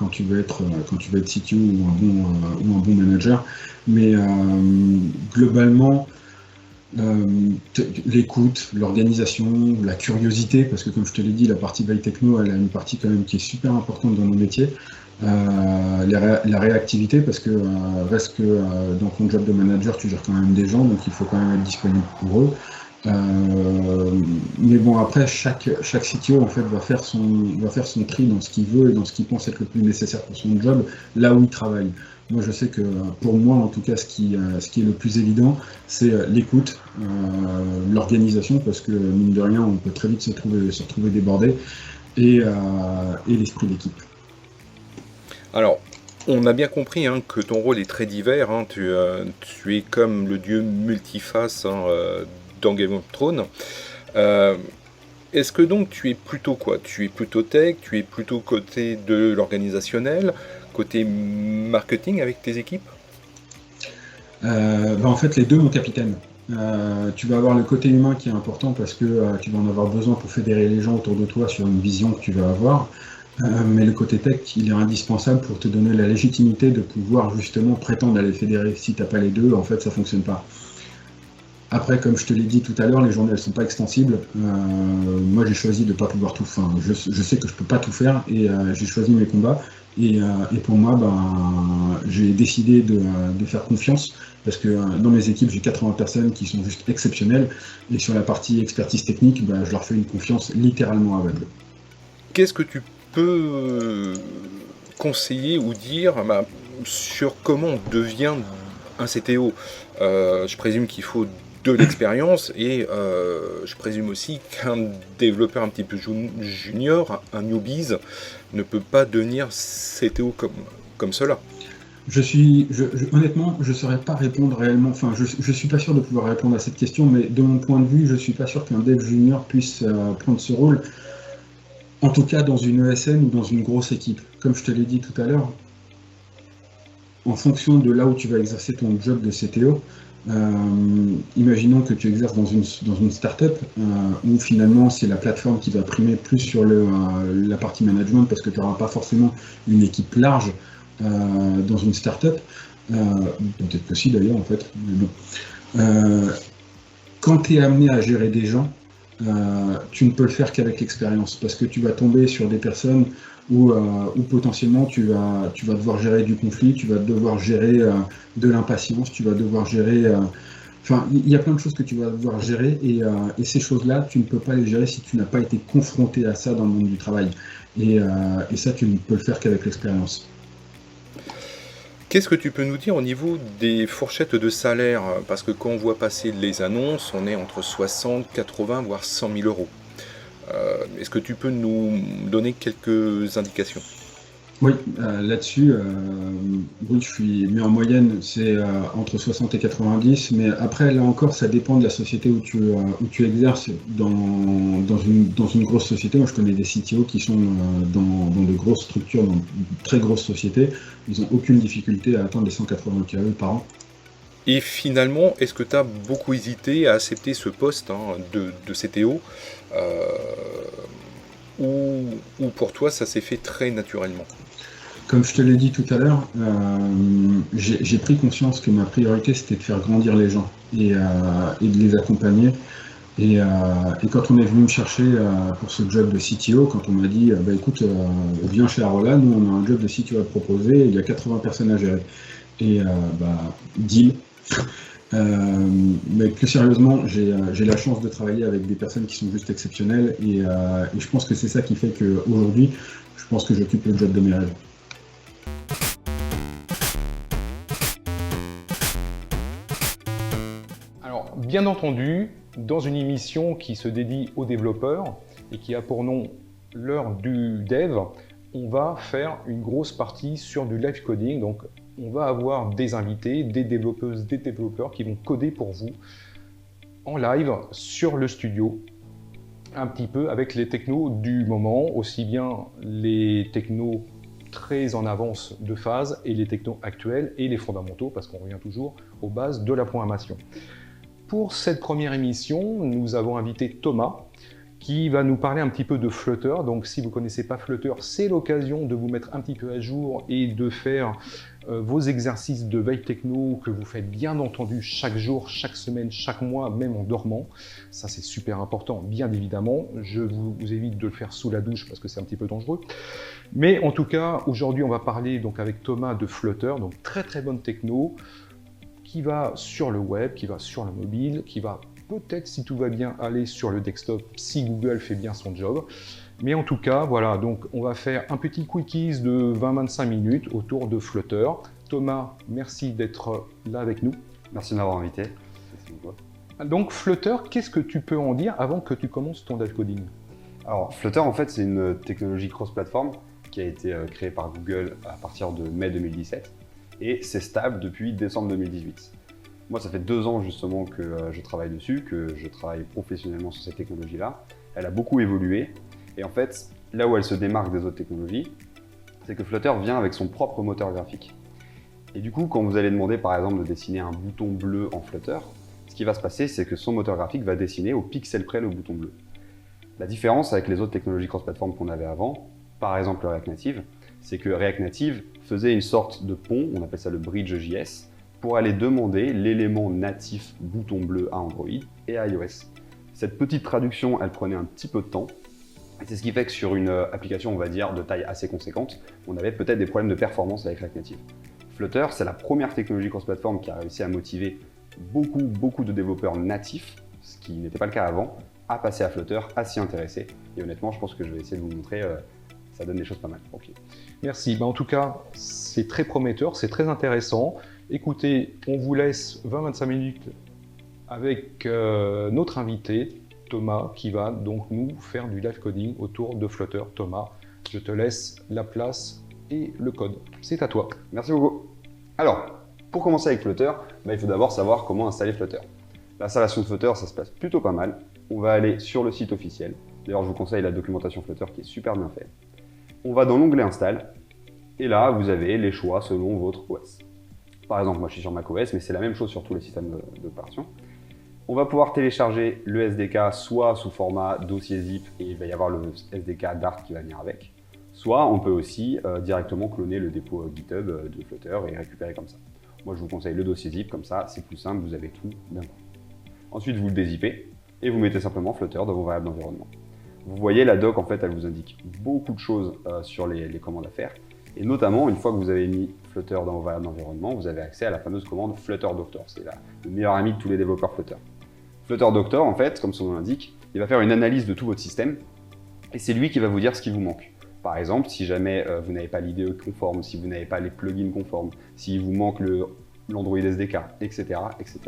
tu veux être CTO ou un bon manager. Mais globalement, l'écoute, l'organisation, la curiosité, parce que comme je te l'ai dit, la partie veille techno, elle a une partie quand même qui est super importante dans nos métiers. La réactivité, parce que reste que dans ton job de manager, tu gères quand même des gens, donc il faut quand même être disponible pour eux. Mais bon, après, chaque CTO en fait va faire son tri dans ce qu'il veut et dans ce qu'il pense être le plus nécessaire pour son job, là où il travaille. Moi, je sais que pour moi, en tout cas, ce qui est le plus évident, c'est l'écoute, l'organisation, parce que mine de rien, on peut très vite se retrouver débordé, et l'esprit d'équipe. Alors, on a bien compris que ton rôle est très divers. Tu es comme le dieu multiface dans Game of Thrones. Est-ce que donc tu es plutôt quoi? Tu es plutôt tech, tu es plutôt côté de l'organisationnel, côté marketing avec tes équipes? En fait, les deux, mon capitaine. Tu vas avoir le côté humain qui est important parce que tu vas en avoir besoin pour fédérer les gens autour de toi sur une vision que tu vas avoir. Mais le côté tech, il est indispensable pour te donner la légitimité de pouvoir justement prétendre à les fédérer. Si tu n'as pas les deux, en fait, ça ne fonctionne pas. Après, comme je te l'ai dit tout à l'heure, les journées elles sont pas extensibles. Moi j'ai choisi de pas pouvoir tout faire. Enfin, je sais que je peux pas tout faire et j'ai choisi mes combats. Et pour moi, j'ai décidé de faire confiance parce que dans mes équipes, j'ai 80 personnes qui sont juste exceptionnelles. Et sur la partie expertise technique, je leur fais une confiance littéralement aveugle. Qu'est-ce que tu peux conseiller ou dire sur comment on devient un CTO? Je présume qu'il faut de l'expérience et je présume aussi qu'un développeur un petit peu junior, un newbies, ne peut pas devenir CTO comme cela. Honnêtement, je ne saurais pas répondre réellement. Enfin, je suis pas sûr de pouvoir répondre à cette question, mais de mon point de vue, je suis pas sûr qu'un dev junior puisse prendre ce rôle. En tout cas, dans une ESN ou dans une grosse équipe. Comme je te l'ai dit tout à l'heure, en fonction de là où tu vas exercer ton job de CTO, imaginons que tu exerces dans une start-up où finalement c'est la plateforme qui va primer plus sur la partie management parce que tu n'auras pas forcément une équipe large dans une start-up. Peut-être que si d'ailleurs en fait. Mais bon. Quand tu es amené à gérer des gens, tu ne peux le faire qu'avec l'expérience parce que tu vas tomber sur des personnes où potentiellement tu vas devoir gérer du conflit, tu vas devoir gérer de l'impatience, tu vas devoir gérer... Enfin, il y a plein de choses que tu vas devoir gérer et ces choses-là, tu ne peux pas les gérer si tu n'as pas été confronté à ça dans le monde du travail. Et ça, tu ne peux le faire qu'avec l'expérience. Qu'est-ce que tu peux nous dire au niveau des fourchettes de salaire? Parce que quand on voit passer les annonces, on est entre 60, 80, voire 100 000 euros. Est-ce que tu peux nous donner quelques indications? Oui, là-dessus, oui, je suis, mais en moyenne, c'est entre 60 et 90, mais après, là encore, ça dépend de la société où tu exerces. Dans une grosse société, moi je connais des CTO qui sont dans de grosses structures, dans de très grosses sociétés, ils n'ont aucune difficulté à atteindre les 180 KE par an. Et finalement, est-ce que tu as beaucoup hésité à accepter ce poste de CTO ou pour toi, ça s'est fait très naturellement? Comme je te l'ai dit tout à l'heure, j'ai pris conscience que ma priorité c'était de faire grandir les gens et de les accompagner. Et quand on est venu me chercher pour ce job de CTO, quand on m'a dit écoute, viens chez Arola, nous on a un job de CTO à te proposer, il y a 80 personnes à gérer. Et deal. Mais plus sérieusement, j'ai la chance de travailler avec des personnes qui sont juste exceptionnelles et je pense que c'est ça qui fait qu'aujourd'hui, je pense que j'occupe le job de mes rêves. Alors, bien entendu, dans une émission qui se dédie aux développeurs et qui a pour nom l'heure du dev, on va faire une grosse partie sur du live coding. Donc, on va avoir des invités, des développeuses, des développeurs qui vont coder pour vous en live sur le studio, un petit peu avec les technos du moment, aussi bien les technos très en avance de phase et les technos actuels et les fondamentaux, parce qu'on revient toujours aux bases de la programmation. Pour cette première émission, nous avons invité Thomas, qui va nous parler un petit peu de Flutter. Donc si vous ne connaissez pas Flutter, c'est l'occasion de vous mettre un petit peu à jour et de faire vos exercices de veille techno que vous faites bien entendu chaque jour, chaque semaine, chaque mois, même en dormant. Ça c'est super important, bien évidemment. Je vous évite de le faire sous la douche parce que c'est un petit peu dangereux. Mais en tout cas, aujourd'hui on va parler donc avec Thomas de Flutter, donc très très bonne techno, qui va sur le web, qui va sur le mobile, qui va peut-être, si tout va bien, aller sur le desktop si Google fait bien son job. Mais en tout cas, voilà, donc on va faire un petit quickie de 20-25 minutes autour de Flutter. Thomas, merci d'être là avec nous. Merci de m'avoir invité. Donc Flutter, qu'est-ce que tu peux en dire avant que tu commences ton dev coding? Alors Flutter, en fait, c'est une technologie cross-platform qui a été créée par Google à partir de mai 2017 et c'est stable depuis décembre 2018. Moi, ça fait 2 ans justement que je travaille dessus, que je travaille professionnellement sur cette technologie-là. Elle a beaucoup évolué et en fait, là où elle se démarque des autres technologies, c'est que Flutter vient avec son propre moteur graphique. Et du coup, quand vous allez demander par exemple de dessiner un bouton bleu en Flutter, ce qui va se passer, c'est que son moteur graphique va dessiner au pixel près le bouton bleu. La différence avec les autres technologies cross-platform qu'on avait avant, par exemple le React Native, c'est que React Native faisait une sorte de pont, on appelle ça le bridge.js, pour aller demander l'élément natif bouton bleu à Android et à iOS. Cette petite traduction, elle prenait un petit peu de temps. Et c'est ce qui fait que sur une application, on va dire, de taille assez conséquente, on avait peut-être des problèmes de performance avec React Native. Flutter, c'est la première technologie cross-platform qui a réussi à motiver beaucoup de développeurs natifs, ce qui n'était pas le cas avant, à passer à Flutter, à s'y intéresser. Et honnêtement, je pense que je vais essayer de vous montrer, ça donne des choses pas mal. Okay. Merci. En tout cas, c'est très prometteur, c'est très intéressant. Écoutez, on vous laisse 20-25 minutes avec notre invité, Thomas, qui va donc nous faire du live coding autour de Flutter. Thomas, je te laisse la place et le code. C'est à toi. Merci beaucoup. Alors, pour commencer avec Flutter, il faut d'abord savoir comment installer Flutter. L'installation de Flutter, ça se passe plutôt pas mal. On va aller sur le site officiel. D'ailleurs, je vous conseille la documentation Flutter qui est super bien faite. On va dans l'onglet Install. Et là, vous avez les choix selon votre OS. Par exemple, moi je suis sur macOS, mais c'est la même chose sur tous les systèmes d'opération. On va pouvoir télécharger le SDK soit sous format dossier zip et il va y avoir le SDK Dart qui va venir avec. Soit on peut aussi directement cloner le dépôt GitHub de Flutter et récupérer comme ça. Moi je vous conseille le dossier zip, comme ça c'est plus simple, vous avez tout d'un coup. Ensuite vous le dézippez et vous mettez simplement Flutter dans vos variables d'environnement. Vous voyez la doc en fait elle vous indique beaucoup de choses sur les commandes à faire. Et notamment, une fois que vous avez mis Flutter dans vos variables d'environnement, vous avez accès à la fameuse commande Flutter Doctor. C'est le meilleur ami de tous les développeurs Flutter. Flutter Doctor, en fait, comme son nom l'indique, il va faire une analyse de tout votre système et c'est lui qui va vous dire ce qui vous manque. Par exemple, si jamais vous n'avez pas l'IDE conforme, si vous n'avez pas les plugins conformes, s'il vous manque l'Android SDK, etc., etc.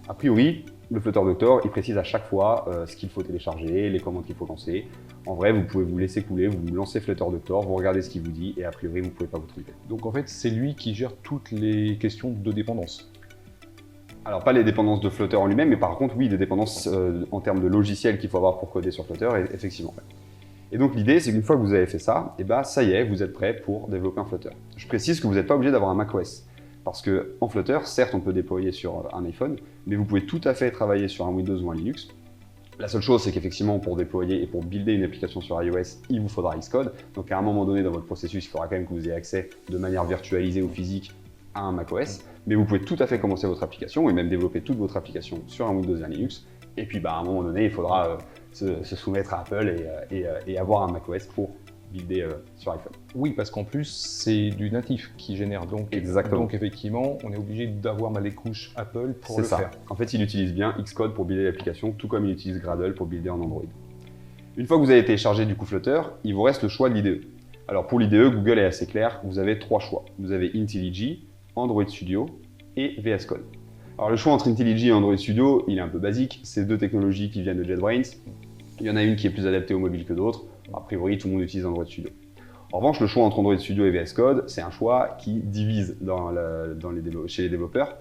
A priori, le Flutter Doctor, il précise à chaque fois ce qu'il faut télécharger, les commandes qu'il faut lancer. En vrai, vous pouvez vous laisser couler, vous lancez Flutter Doctor, vous regardez ce qu'il vous dit et a priori, vous ne pouvez pas vous tromper. Donc en fait, c'est lui qui gère toutes les questions de dépendance. Alors pas les dépendances de Flutter en lui-même, mais par contre, oui, des dépendances en termes de logiciel qu'il faut avoir pour coder sur Flutter, effectivement. Et donc l'idée, c'est qu'une fois que vous avez fait ça, et ça y est, vous êtes prêt pour développer un Flutter. Je précise que vous n'êtes pas obligé d'avoir un macOS. Parce qu'en Flutter, certes, on peut déployer sur un iPhone, mais vous pouvez tout à fait travailler sur un Windows ou un Linux. La seule chose, c'est qu'effectivement, pour déployer et pour builder une application sur iOS, il vous faudra Xcode. Donc à un moment donné dans votre processus, il faudra quand même que vous ayez accès de manière virtualisée ou physique à un macOS. Mais vous pouvez tout à fait commencer votre application et même développer toute votre application sur un Windows et un Linux. Et puis à un moment donné, il faudra se soumettre à Apple et avoir un macOS pour builder sur iPhone. Oui, parce qu'en plus, c'est du natif qui génère. Donc, exactement. Donc effectivement, on est obligé d'avoir les couches Apple pour le faire. En fait, il utilise bien Xcode pour builder l'application, tout comme il utilise Gradle pour builder en Android. Une fois que vous avez téléchargé du coup Flutter, il vous reste le choix de l'IDE. Alors pour l'IDE, Google est assez clair, vous avez 3 choix. Vous avez IntelliJ, Android Studio et VS Code. Alors le choix entre IntelliJ et Android Studio, il est un peu basique. C'est deux technologies qui viennent de JetBrains. Il y en a une qui est plus adaptée aux mobiles que d'autres. A priori, tout le monde utilise Android Studio. En revanche, le choix entre Android Studio et VS Code, c'est un choix qui divise chez les développeurs.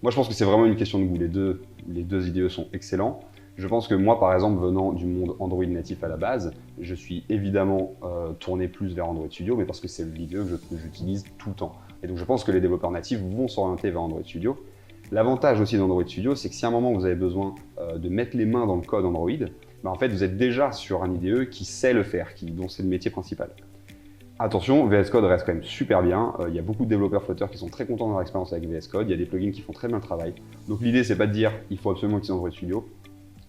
Moi, je pense que c'est vraiment une question de goût. Les deux IDE sont excellents. Je pense que moi, par exemple, venant du monde Android natif à la base, je suis évidemment tourné plus vers Android Studio, mais parce que c'est l'IDE que j'utilise tout le temps. Et donc, je pense que les développeurs natifs vont s'orienter vers Android Studio. L'avantage aussi d'Android Studio, c'est que si à un moment vous avez besoin de mettre les mains dans le code Android, en fait, vous êtes déjà sur un IDE qui sait le faire, dont c'est le métier principal. Attention, VS Code reste quand même super bien. Il y a beaucoup de développeurs Flutter qui sont très contents de leur expérience avec VS Code. Il y a des plugins qui font très bien le travail. Donc l'idée, c'est pas de dire il faut absolument utiliser Android Studio.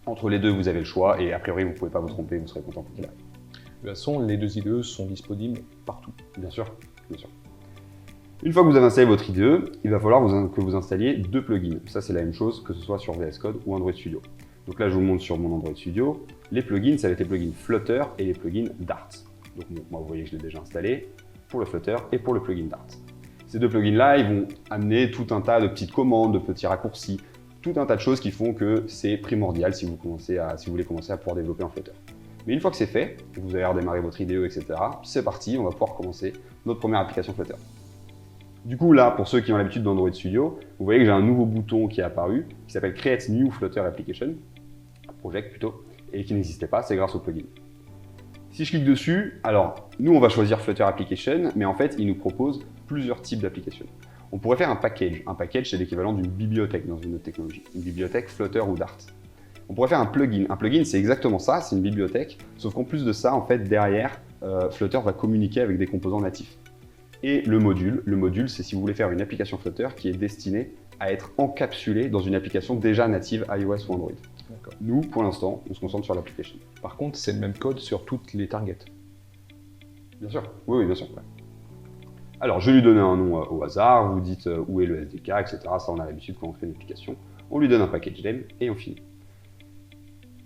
Entre les deux, vous avez le choix et a priori, vous ne pouvez pas vous tromper, vous serez content pour qu'il arrive. De toute façon, les deux IDE sont disponibles partout. Bien sûr, bien sûr. Une fois que vous avez installé votre IDE, il va falloir que vous installiez 2 plugins. Ça, c'est la même chose que ce soit sur VS Code ou Android Studio. Donc là, je vous montre sur mon Android Studio. Les plugins, ça va être les plugins Flutter et les plugins Dart. Donc moi, vous voyez que je l'ai déjà installé pour le Flutter et pour le plugin Dart. Ces 2 plugins-là, ils vont amener tout un tas de petites commandes, de petits raccourcis, tout un tas de choses qui font que c'est primordial si vous voulez commencer à pouvoir développer en Flutter. Mais une fois que c'est fait, que vous avez redémarré votre IDE, etc., c'est parti, on va pouvoir commencer notre première application Flutter. Du coup, là, pour ceux qui ont l'habitude d'Android Studio, vous voyez que j'ai un nouveau bouton qui est apparu, qui s'appelle Create New Flutter Application, Project plutôt, et qui n'existait pas, c'est grâce au plugin. Si je clique dessus, alors, nous, on va choisir Flutter Application, mais en fait, il nous propose plusieurs types d'applications. On pourrait faire un package. Un package, c'est l'équivalent d'une bibliothèque dans une autre technologie, une bibliothèque Flutter ou Dart. On pourrait faire un plugin. Un plugin, c'est exactement ça, c'est une bibliothèque, sauf qu'en plus de ça, en fait, derrière, Flutter va communiquer avec des composants natifs. Et le module, c'est si vous voulez faire une application Flutter qui est destinée à être encapsulée dans une application déjà native iOS ou Android. Nous, pour l'instant, on se concentre sur l'application. Par contre, c'est le même code sur toutes les targets. Bien sûr, oui, bien sûr. Ouais. Alors, je vais lui donner un nom au hasard, vous dites où est le SDK, etc. Ça, on a l'habitude quand on crée une application. On lui donne un package name et on finit.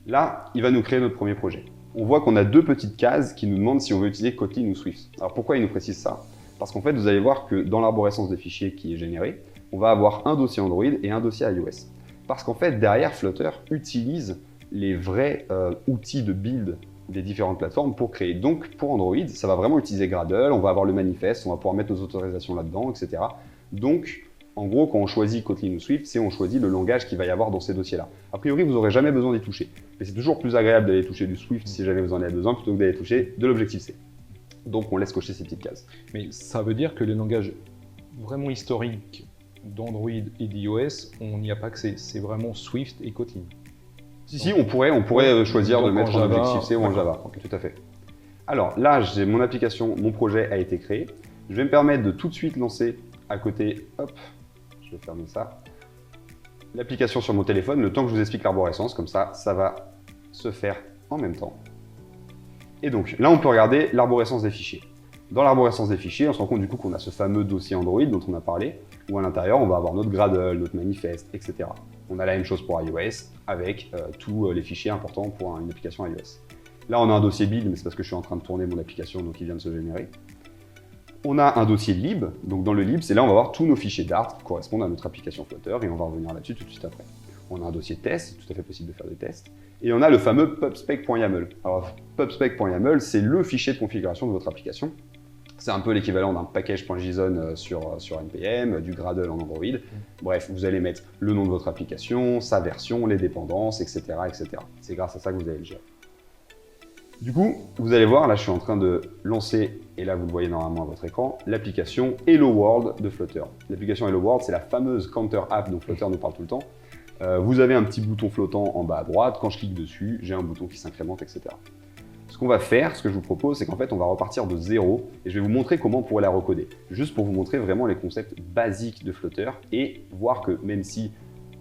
Là, il va nous créer notre premier projet. On voit qu'on a deux petites cases qui nous demandent si on veut utiliser Kotlin ou Swift. Alors, pourquoi il nous précise ça? Parce qu'en fait, vous allez voir que dans l'arborescence des fichiers qui est générée, on va avoir un dossier Android et un dossier iOS. Parce qu'en fait, derrière, Flutter utilise les vrais outils de build des différentes plateformes pour créer. Donc, pour Android, ça va vraiment utiliser Gradle, on va avoir le manifeste, on va pouvoir mettre nos autorisations là-dedans, etc. Donc, en gros, quand on choisit Kotlin ou Swift, c'est on choisit le langage qu'il va y avoir dans ces dossiers-là. A priori, vous n'aurez jamais besoin d'y toucher. Mais c'est toujours plus agréable d'aller toucher du Swift si jamais vous en avez besoin, plutôt que d'aller toucher de l'Objective-C. Donc, on laisse cocher ces petites cases. Mais ça veut dire que les langages vraiment historiques d'Android et d'iOS, on n'y a pas accès. C'est vraiment Swift et Kotlin. Si, on pourrait choisir de mettre en Objective-C ou en Java. Tout à fait. Alors là, j'ai mon application, mon projet a été créé. Je vais me permettre de tout de suite lancer à côté, hop, je vais fermer ça, l'application sur mon téléphone, le temps que je vous explique l'arborescence, comme ça, ça va se faire en même temps. Et donc là, on peut regarder l'arborescence des fichiers. Dans l'arborescence des fichiers, on se rend compte du coup qu'on a ce fameux dossier Android dont on a parlé, où à l'intérieur, on va avoir notre Gradle, notre manifeste, etc. On a la même chose pour iOS, avec tous les fichiers importants pour une application iOS. Là, on a un dossier build, mais c'est parce que je suis en train de tourner mon application, donc il vient de se générer. On a un dossier lib, donc dans le lib, c'est là où on va voir tous nos fichiers Dart qui correspondent à notre application Flutter, et on va revenir là-dessus tout de suite après. On a un dossier test, c'est tout à fait possible de faire des tests, et on a le fameux pubspec.yaml. Alors, pubspec.yaml, c'est le fichier de configuration de votre application. C'est un peu l'équivalent d'un package.json sur NPM, du Gradle en Android. Bref, vous allez mettre le nom de votre application, sa version, les dépendances, etc. etc. C'est grâce à ça que vous allez le gérer. Du coup, vous allez voir, là je suis en train de lancer, et là vous le voyez normalement à votre écran, l'application Hello World de Flutter. L'application Hello World, c'est la fameuse counter app dont Flutter nous parle tout le temps. Vous avez un petit bouton flottant en bas à droite, quand je clique dessus, j'ai un bouton qui s'incrémente, etc. Ce qu'on va faire, ce que je vous propose, c'est qu'en fait on va repartir de zéro, et je vais vous montrer comment on pourrait la recoder. Juste pour vous montrer vraiment les concepts basiques de Flutter, et voir que même si,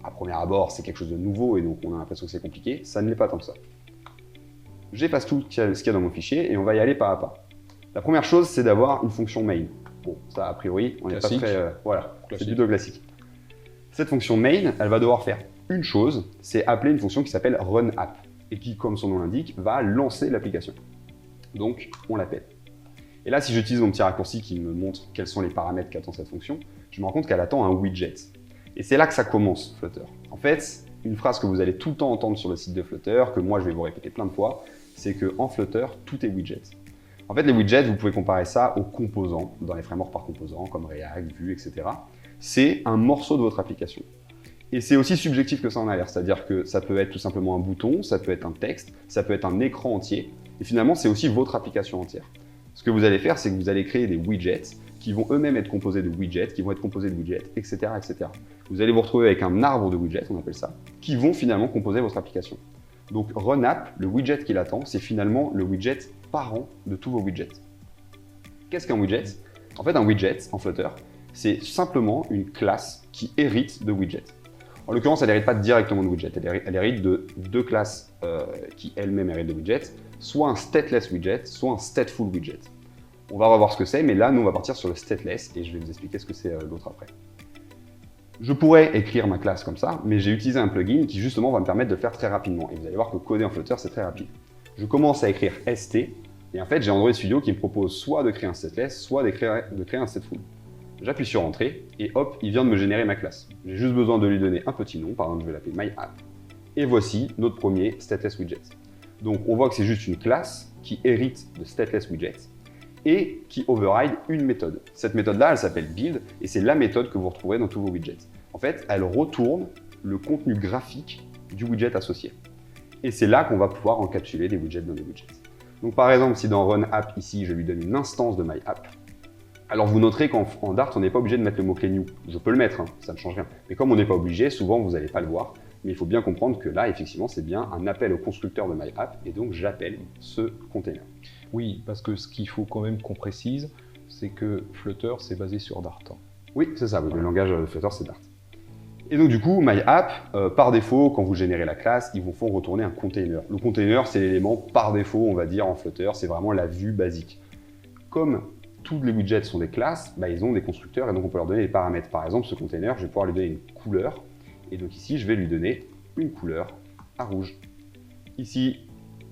à premier abord, c'est quelque chose de nouveau, et donc on a l'impression que c'est compliqué, ça ne l'est pas tant que ça. J'efface tout ce qu'il y a dans mon fichier et on va y aller pas à pas. La première chose, c'est d'avoir une fonction main. Bon, ça a priori, on n'est pas très... voilà, c'est plutôt classique. Cette fonction main, elle va devoir faire une chose, c'est appeler une fonction qui s'appelle runapp et qui, comme son nom l'indique, va lancer l'application. Donc, on l'appelle. Et là, si j'utilise mon petit raccourci qui me montre quels sont les paramètres qu'attend cette fonction, je me rends compte qu'elle attend un widget. Et c'est là que ça commence, Flutter. En fait, une phrase que vous allez tout le temps entendre sur le site de Flutter, que moi je vais vous répéter plein de fois, c'est qu'en Flutter, tout est widget. En fait, les widgets, vous pouvez comparer ça aux composants, dans les frameworks par composants, comme React, Vue, etc. C'est un morceau de votre application. Et c'est aussi subjectif que ça en a l'air, c'est-à-dire que ça peut être tout simplement un bouton, ça peut être un texte, ça peut être un écran entier, et finalement, c'est aussi votre application entière. Ce que vous allez faire, c'est que vous allez créer des widgets qui vont eux-mêmes être composés de widgets, qui vont être composés de widgets, etc., etc. Vous allez vous retrouver avec un arbre de widgets, on appelle ça, qui vont finalement composer votre application. Donc runapp, le widget qu'il attend, c'est finalement le widget parent de tous vos widgets. Qu'est-ce qu'un widget? En fait, un widget, en Flutter, c'est simplement une classe qui hérite de widget. En l'occurrence, elle n'hérite pas directement de widget, elle hérite de deux classes qui elles-mêmes héritent de widget, soit un stateless widget, soit un stateful widget. On va revoir ce que c'est, mais là, nous, on va partir sur le stateless et je vais vous expliquer ce que c'est l'autre après. Je pourrais écrire ma classe comme ça, mais j'ai utilisé un plugin qui justement va me permettre de le faire très rapidement. Et vous allez voir que coder en Flutter, c'est très rapide. Je commence à écrire ST, et en fait, j'ai Android Studio qui me propose soit de créer un stateless, soit de créer un stateful. J'appuie sur Entrée, et hop, il vient de me générer ma classe. J'ai juste besoin de lui donner un petit nom, par exemple, je vais l'appeler MyApp. Et voici notre premier stateless widget. Donc, on voit que c'est juste une classe qui hérite de stateless widget, et qui override une méthode. Cette méthode-là, elle s'appelle build, et c'est la méthode que vous retrouverez dans tous vos widgets. En fait, elle retourne le contenu graphique du widget associé. Et c'est là qu'on va pouvoir encapsuler des widgets dans les widgets. Donc par exemple, si dans runapp, ici, je lui donne une instance de myApp, alors vous noterez qu'en Dart, on n'est pas obligé de mettre le mot-clé new. Je peux le mettre, hein, ça ne change rien. Mais comme on n'est pas obligé, souvent, vous n'allez pas le voir. Mais il faut bien comprendre que là, effectivement, c'est bien un appel au constructeur de myApp, et donc j'appelle ce container. Oui, parce que ce qu'il faut quand même qu'on précise, c'est que Flutter, c'est basé sur Dart. Oui, c'est ça, le langage de Flutter, c'est Dart. Et donc du coup, MyApp, par défaut, quand vous générez la classe, ils vous font retourner un container. Le container, c'est l'élément par défaut, on va dire, en Flutter, c'est vraiment la vue basique. Comme tous les widgets sont des classes, ils ont des constructeurs et donc on peut leur donner des paramètres. Par exemple, ce container, je vais pouvoir lui donner une couleur. Et donc ici, je vais lui donner une couleur à rouge. Ici,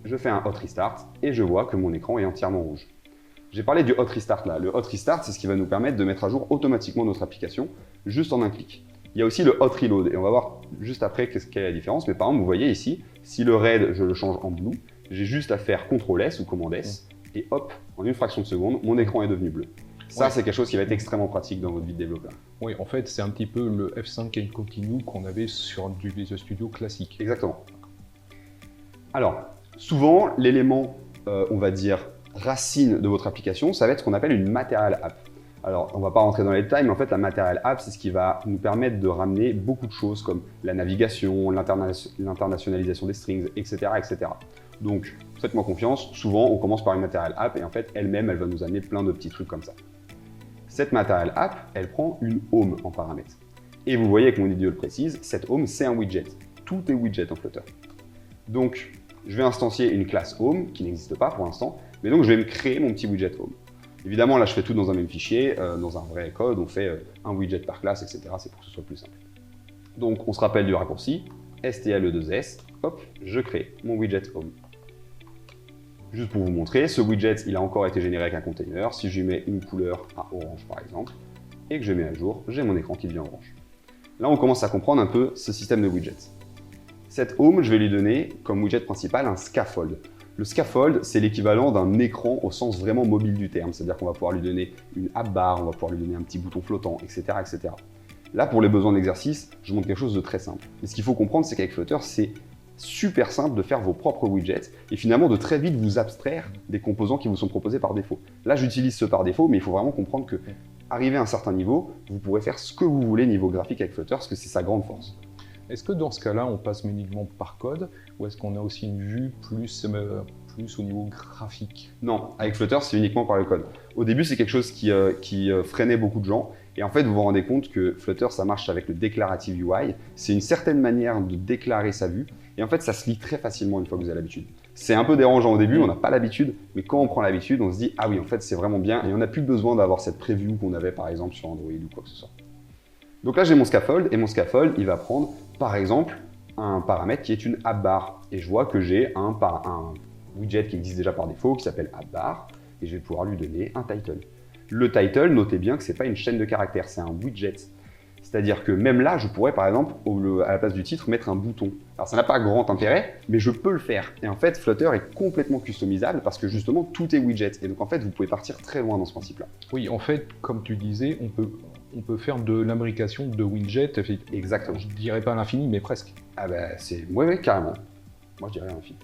je fais un hot restart et je vois que mon écran est entièrement rouge. J'ai parlé du hot restart là. Le hot restart, c'est ce qui va nous permettre de mettre à jour automatiquement notre application juste en un clic. Il y a aussi le hot reload et on va voir juste après quelle est la différence. Mais par exemple, vous voyez ici, si le red, je le change en blue, j'ai juste à faire CTRL S ou commande S et hop, en une fraction de seconde, mon écran est devenu bleu. Ça, c'est quelque chose qui va être extrêmement pratique dans votre vie de développeur. Oui, en fait, c'est un petit peu le F5 and Continue qu'on avait sur du Visual Studio classique. Exactement. Alors, souvent, l'élément, on va dire, racine de votre application, ça va être ce qu'on appelle une Material App. Alors, on ne va pas rentrer dans les détails, mais en fait, la Material App, c'est ce qui va nous permettre de ramener beaucoup de choses comme la navigation, l'internationalisation des strings, etc., etc. Donc, faites-moi confiance, souvent, on commence par une Material App et en fait, elle-même, elle va nous amener plein de petits trucs comme ça. Cette Material App, elle prend une home en paramètre. Et vous voyez, comme mon idée le précise, cette home, c'est un widget. Tout est widget en Flutter. Donc, je vais instancier une classe home qui n'existe pas pour l'instant, mais donc je vais me créer mon petit widget home. Évidemment, là, je fais tout dans un même fichier, dans un vrai code, on fait un widget par classe, etc. C'est pour que ce soit plus simple. Donc, on se rappelle du raccourci, STLE2S, hop, je crée mon widget home. Juste pour vous montrer, ce widget, il a encore été généré avec un container. Si je lui mets une couleur à orange, par exemple, et que je mets à jour, j'ai mon écran qui devient orange. Là, on commence à comprendre un peu ce système de widgets. Cette home, je vais lui donner comme widget principal un scaffold. Le scaffold, c'est l'équivalent d'un écran au sens vraiment mobile du terme, c'est-à-dire qu'on va pouvoir lui donner une app bar, on va pouvoir lui donner un petit bouton flottant, etc., etc. Là, pour les besoins d'exercice, je montre quelque chose de très simple. Et ce qu'il faut comprendre, c'est qu'avec Flutter, c'est super simple de faire vos propres widgets et finalement de très vite vous abstraire des composants qui vous sont proposés par défaut. Là, j'utilise ce par défaut, mais il faut vraiment comprendre que, arrivé à un certain niveau, vous pourrez faire ce que vous voulez niveau graphique avec Flutter, parce que c'est sa grande force. Est-ce que dans ce cas-là, on passe uniquement par code ou est-ce qu'on a aussi une vue plus au niveau graphique? Non, avec Flutter, c'est uniquement par le code. Au début, c'est quelque chose qui freinait beaucoup de gens. Et en fait, vous vous rendez compte que Flutter, ça marche avec le Declarative UI. C'est une certaine manière de déclarer sa vue. Et en fait, ça se lit très facilement une fois que vous avez l'habitude. C'est un peu dérangeant au début, on n'a pas l'habitude. Mais quand on prend l'habitude, on se dit « Ah oui, en fait, c'est vraiment bien. » Et on n'a plus besoin d'avoir cette preview qu'on avait par exemple sur Android ou quoi que ce soit. Donc là, j'ai mon scaffold. Et mon scaffold, il va prendre par exemple un paramètre qui est une app bar. Et je vois que j'ai un widget qui existe déjà par défaut qui s'appelle app bar. Et je vais pouvoir lui donner un title. Le title, notez bien que ce n'est pas une chaîne de caractères, c'est un widget. C'est-à-dire que même là, je pourrais par exemple, à la place du titre, mettre un bouton. Alors ça n'a pas grand intérêt, mais je peux le faire. Et en fait, Flutter est complètement customisable parce que justement, tout est widget. Et donc en fait, vous pouvez partir très loin dans ce principe-là. Oui, en fait, comme tu disais, on peut faire de l'imbrication de widgets. Exactement. Je dirais pas à l'infini, mais presque. Ah ben, oui, carrément. Moi, je dirais à l'infini.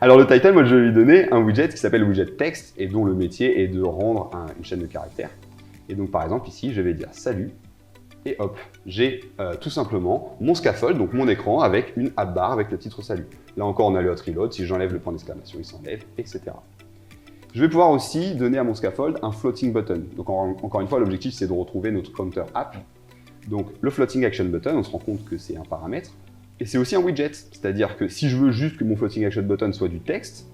Alors le title, moi je vais lui donner un widget qui s'appelle widget text et dont le métier est de rendre une chaîne de caractères. Et donc par exemple ici, je vais dire salut et hop, j'ai tout simplement mon scaffold, donc mon écran avec une app bar avec le titre salut. Là encore, on a le hot reload, si j'enlève le point d'exclamation, il s'enlève, etc. Je vais pouvoir aussi donner à mon scaffold un floating button. Donc encore une fois, l'objectif c'est de retrouver notre counter app. Donc le floating action button, on se rend compte que c'est un paramètre. Et c'est aussi un widget, c'est-à-dire que si je veux juste que mon floating action button soit du texte,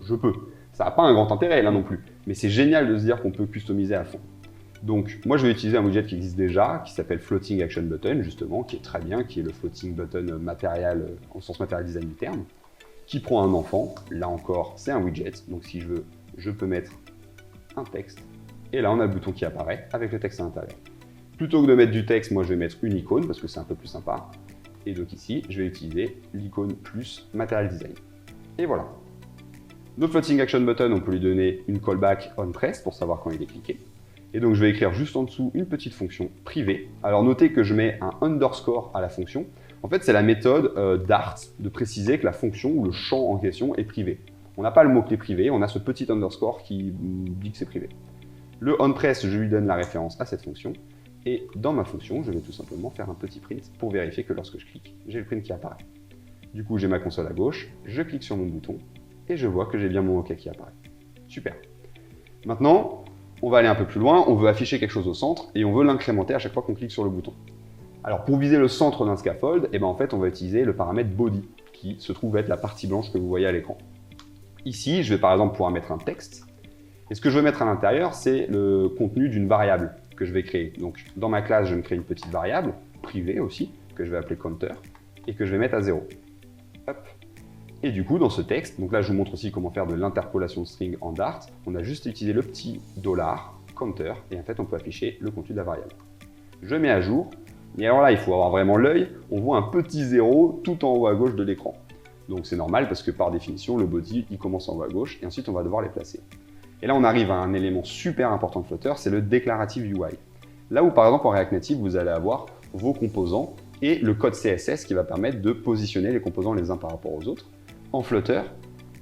je peux. Ça n'a pas un grand intérêt là non plus, mais c'est génial de se dire qu'on peut customiser à fond. Donc moi je vais utiliser un widget qui existe déjà, qui s'appelle floating action button justement, qui est très bien, qui est le floating button matériel, en sens matériel design du terme, qui prend un enfant, là encore c'est un widget, donc si je veux, je peux mettre un texte, et là on a le bouton qui apparaît avec le texte à l'intérieur. Plutôt que de mettre du texte, moi je vais mettre une icône parce que c'est un peu plus sympa. Et donc ici, je vais utiliser l'icône plus Material Design. Et voilà. Notre Floating Action Button, on peut lui donner une callback onPress pour savoir quand il est cliqué. Et donc je vais écrire juste en dessous une petite fonction privée. Alors notez que je mets un underscore à la fonction. En fait, c'est la méthode Dart de préciser que la fonction ou le champ en question est privé. On n'a pas le mot-clé privé, on a ce petit underscore qui dit que c'est privé. Le onPress, je lui donne la référence à cette fonction. Et dans ma fonction, je vais tout simplement faire un petit print pour vérifier que lorsque je clique, j'ai le print qui apparaît. Du coup, j'ai ma console à gauche, je clique sur mon bouton et je vois que j'ai bien mon OK qui apparaît. Super. Maintenant, on va aller un peu plus loin, on veut afficher quelque chose au centre et on veut l'incrémenter à chaque fois qu'on clique sur le bouton. Alors pour viser le centre d'un scaffold, en fait, on va utiliser le paramètre body, qui se trouve être la partie blanche que vous voyez à l'écran. Ici, je vais par exemple pouvoir mettre un texte. Et ce que je veux mettre à l'intérieur, c'est le contenu d'une variable que je vais créer. Donc dans ma classe, je vais me créer une petite variable, privée aussi, que je vais appeler counter, et que je vais mettre à 0. Hop. Et du coup, dans ce texte, donc là je vous montre aussi comment faire de l'interpolation de string en Dart, on a juste utilisé le petit $counter, et en fait on peut afficher le contenu de la variable. Je mets à jour, et alors là il faut avoir vraiment l'œil, on voit un petit 0 tout en haut à gauche de l'écran. Donc c'est normal parce que par définition, le body il commence en haut à gauche, et ensuite on va devoir les placer. Et là on arrive à un élément super important de Flutter, c'est le Declarative UI. Là où par exemple en React Native, vous allez avoir vos composants et le code CSS qui va permettre de positionner les composants les uns par rapport aux autres. En Flutter,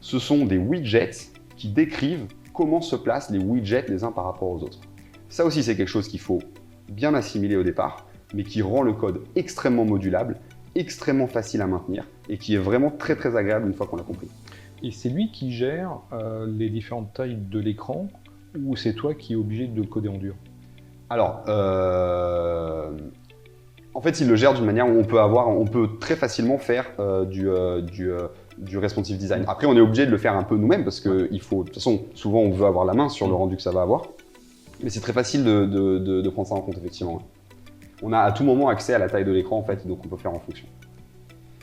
ce sont des widgets qui décrivent comment se placent les widgets les uns par rapport aux autres. Ça aussi, c'est quelque chose qu'il faut bien assimiler au départ, mais qui rend le code extrêmement modulable, extrêmement facile à maintenir et qui est vraiment très très agréable une fois qu'on l'a compris. Et c'est lui qui gère les différentes tailles de l'écran ou c'est toi qui es obligé de le coder en dur? Alors, en fait, il le gère d'une manière où on peut très facilement faire du responsive design. Après, on est obligé de le faire un peu nous-mêmes parce que de toute façon, souvent on veut avoir la main sur le rendu que ça va avoir. Mais c'est très facile de prendre ça en compte, effectivement. On a à tout moment accès à la taille de l'écran, en fait, donc on peut faire en fonction.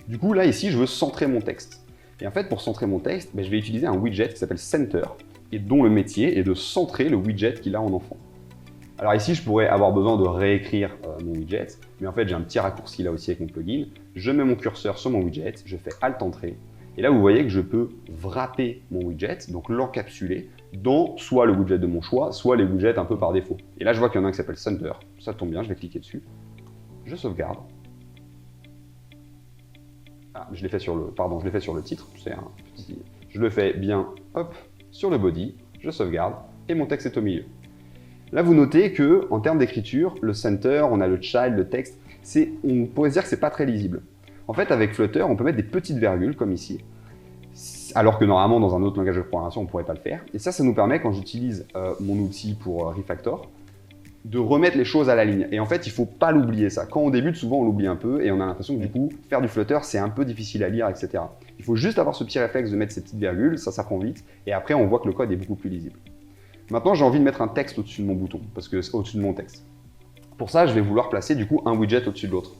Du coup, là, ici, je veux centrer mon texte. Et en fait, pour centrer mon texte, je vais utiliser un widget qui s'appelle Center et dont le métier est de centrer le widget qu'il a en enfant. Alors ici, je pourrais avoir besoin de réécrire mon widget, mais en fait, j'ai un petit raccourci là aussi avec mon plugin. Je mets mon curseur sur mon widget, je fais Alt-Entrée, et là, vous voyez que je peux wrapper mon widget, donc l'encapsuler dans soit le widget de mon choix, soit les widgets un peu par défaut. Et là, je vois qu'il y en a un qui s'appelle Center, ça tombe bien, je vais cliquer dessus, je sauvegarde. Ah, je l'ai fait sur le titre, c'est un petit... Je le fais bien, hop, sur le body, je sauvegarde, et mon texte est au milieu. Là, vous notez que, en termes d'écriture, le center, on a le child, le texte, on pourrait se dire que c'est pas très lisible. En fait, avec Flutter, on peut mettre des petites virgules, comme ici, alors que normalement, dans un autre langage de programmation, on ne pourrait pas le faire. Et ça nous permet, quand j'utilise mon outil pour Refactor, de remettre les choses à la ligne. Et en fait, il ne faut pas l'oublier, ça. Quand on débute, souvent, on l'oublie un peu, et on a l'impression que, du coup, faire du Flutter, c'est un peu difficile à lire, etc. Il faut juste avoir ce petit réflexe de mettre ces petites virgules, ça prend vite, et après, on voit que le code est beaucoup plus lisible. Maintenant, j'ai envie de mettre un texte au-dessus de mon bouton, au-dessus de mon texte. Pour ça, je vais vouloir placer du coup un widget au-dessus de l'autre.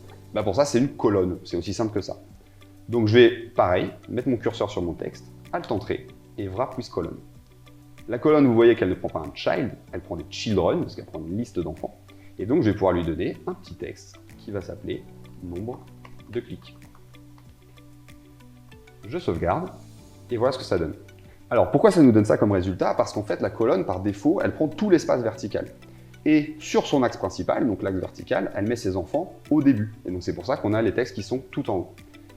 Pour ça, c'est une colonne, c'est aussi simple que ça. Donc je vais, pareil, mettre mon curseur sur mon texte, Alt-Entrée, et wrap with colonne. La colonne, vous voyez qu'elle ne prend pas un child, elle prend des children, parce qu'elle prend une liste d'enfants. Et donc, je vais pouvoir lui donner un petit texte qui va s'appeler nombre de clics. Je sauvegarde, et voilà ce que ça donne. Alors, pourquoi ça nous donne ça comme résultat? Parce qu'en fait, la colonne, par défaut, elle prend tout l'espace vertical. Et sur son axe principal, donc l'axe vertical, elle met ses enfants au début. Et donc, c'est pour ça qu'on a les textes qui sont tout en haut.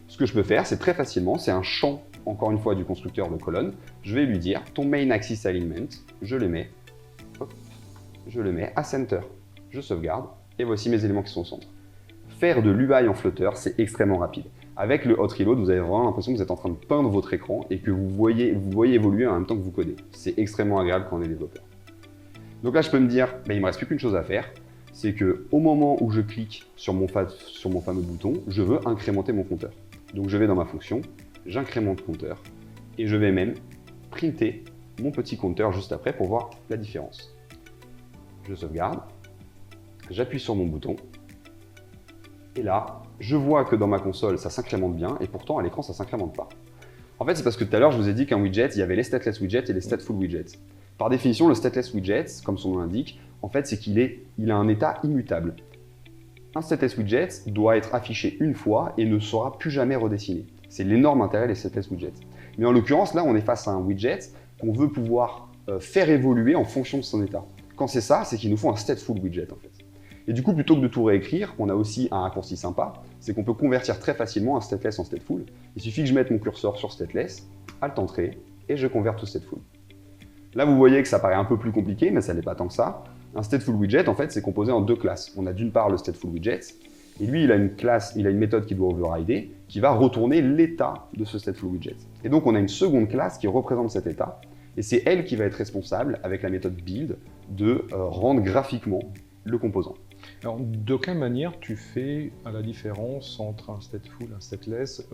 Ce que je peux faire, c'est très facilement, c'est un champ, encore une fois, du constructeur de colonne. Je vais lui dire, ton main axis alignment, je le mets à center. Je sauvegarde, et voici mes éléments qui sont au centre. Faire de l'UI en Flutter, c'est extrêmement rapide. Avec le hot reload, vous avez vraiment l'impression que vous êtes en train de peindre votre écran et que vous voyez évoluer en même temps que vous codez. C'est extrêmement agréable quand on est développeur. Donc là, je peux me dire, il ne me reste plus qu'une chose à faire, c'est qu'au moment où je clique sur mon fameux bouton, je veux incrémenter mon compteur. Donc je vais dans ma fonction, j'incrémente compteur, et je vais même printer mon petit compteur juste après pour voir la différence. Je sauvegarde, j'appuie sur mon bouton, et là, je vois que dans ma console, ça s'incrémente bien, et pourtant à l'écran, ça ne s'incrémente pas. En fait, c'est parce que tout à l'heure, je vous ai dit qu'un widget, il y avait les stateless widgets et les stateful widgets. Par définition, le stateless widget, comme son nom l'indique, en fait, c'est qu'il a un état immutable. Un stateless widget doit être affiché une fois et ne sera plus jamais redessiné. C'est l'énorme intérêt des stateless widgets. Mais en l'occurrence, là, on est face à un widget qu'on veut pouvoir faire évoluer en fonction de son état. Quand c'est ça, c'est qu'il nous faut un stateful widget, en fait. Et du coup, plutôt que de tout réécrire, on a aussi un raccourci sympa, c'est qu'on peut convertir très facilement un stateless en stateful. Il suffit que je mette mon curseur sur stateless, Alt-Entrée, et je converte au stateful. Là, vous voyez que ça paraît un peu plus compliqué, mais ça n'est pas tant que ça. Un stateful widget, en fait, c'est composé en deux classes. On a d'une part le stateful widget, et lui, il a une méthode qui doit overrider, qui va retourner l'état de ce stateful widget. Et donc, on a une seconde classe qui représente cet état, Et c'est elle qui va être responsable, avec la méthode build, de rendre graphiquement le composant. Alors, de quelle manière tu fais la différence entre un stateful et un stateless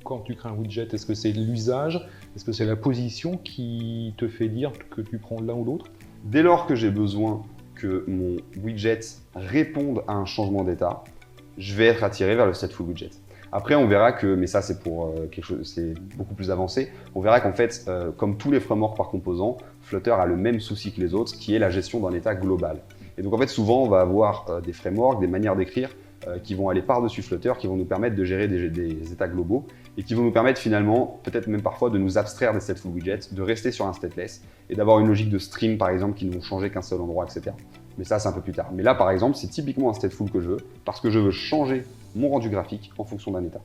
quand tu crées un widget? Est-ce que c'est l'usage? Est-ce que c'est la position qui te fait dire que tu prends l'un ou l'autre? Dès lors que j'ai besoin que mon widget réponde à un changement d'état, je vais être attiré vers le stateful widget. Après, on verra que, mais ça c'est pour quelque chose, c'est beaucoup plus avancé, on verra qu'en fait, comme tous les frameworks par composant, Flutter a le même souci que les autres, qui est la gestion d'un état global. Et donc en fait, souvent, on va avoir des frameworks, des manières d'écrire qui vont aller par-dessus Flutter, qui vont nous permettre de gérer des états globaux et qui vont nous permettre finalement, peut-être même parfois, de nous abstraire des stateful widgets, de rester sur un stateless et d'avoir une logique de stream, par exemple, qui ne vont changer qu'un seul endroit, etc. Mais ça, c'est un peu plus tard. Mais là, par exemple, c'est typiquement un stateful que je veux parce que je veux changer mon rendu graphique en fonction d'un état.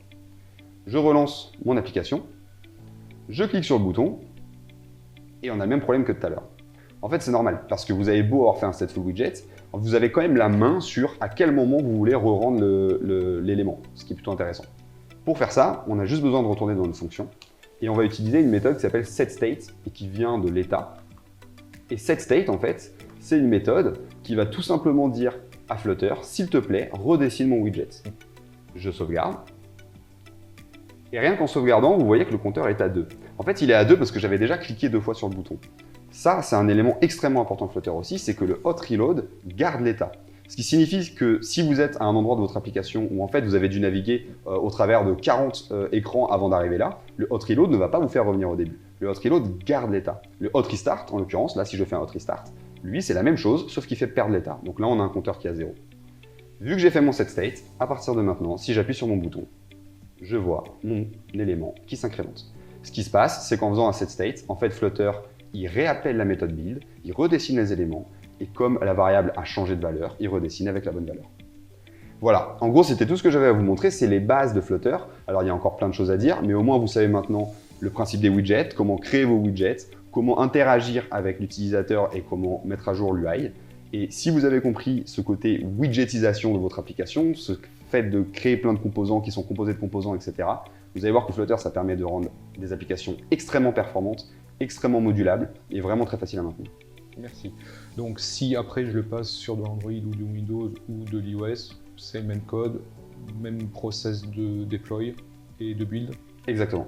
Je relance mon application, je clique sur le bouton et on a le même problème que tout à l'heure. En fait, c'est normal parce que vous avez beau avoir fait un stateful widget, vous avez quand même la main sur à quel moment vous voulez re-rendre l'élément, ce qui est plutôt intéressant. Pour faire ça, on a juste besoin de retourner dans une fonction et on va utiliser une méthode qui s'appelle setState et qui vient de l'état. Et setState, en fait, c'est une méthode qui va tout simplement dire à Flutter, s'il te plaît, redessine mon widget. Je sauvegarde. Et rien qu'en sauvegardant, vous voyez que le compteur est à 2. En fait, il est à 2 parce que j'avais déjà cliqué 2 fois sur le bouton. Ça, c'est un élément extrêmement important de Flutter aussi, c'est que le hot reload garde l'état. Ce qui signifie que si vous êtes à un endroit de votre application où en fait vous avez dû naviguer au travers de 40 écrans avant d'arriver là, le hot reload ne va pas vous faire revenir au début. Le hot reload garde l'état. Le hot restart, en l'occurrence, là si je fais un hot restart, lui c'est la même chose, sauf qu'il fait perdre l'état. Donc là on a un compteur qui est à 0. Vu que j'ai fait mon setState, à partir de maintenant, si j'appuie sur mon bouton, je vois mon élément qui s'incrémente. Ce qui se passe, c'est qu'en faisant un setState, en fait Flutter, il réappelle la méthode build, il redessine les éléments, et comme la variable a changé de valeur, il redessine avec la bonne valeur. Voilà, en gros c'était tout ce que j'avais à vous montrer, c'est les bases de Flutter. Alors il y a encore plein de choses à dire, mais au moins vous savez maintenant le principe des widgets, comment créer vos widgets, comment interagir avec l'utilisateur et comment mettre à jour l'UI. Et si vous avez compris ce côté widgetisation de votre application, ce fait de créer plein de composants qui sont composés de composants, etc., vous allez voir que Flutter, ça permet de rendre des applications extrêmement performantes, extrêmement modulables et vraiment très faciles à maintenir. Merci. Donc si après je le passe sur de l'Android ou du Windows ou de l'iOS, c'est le même code, même process de deploy et de build? Exactement.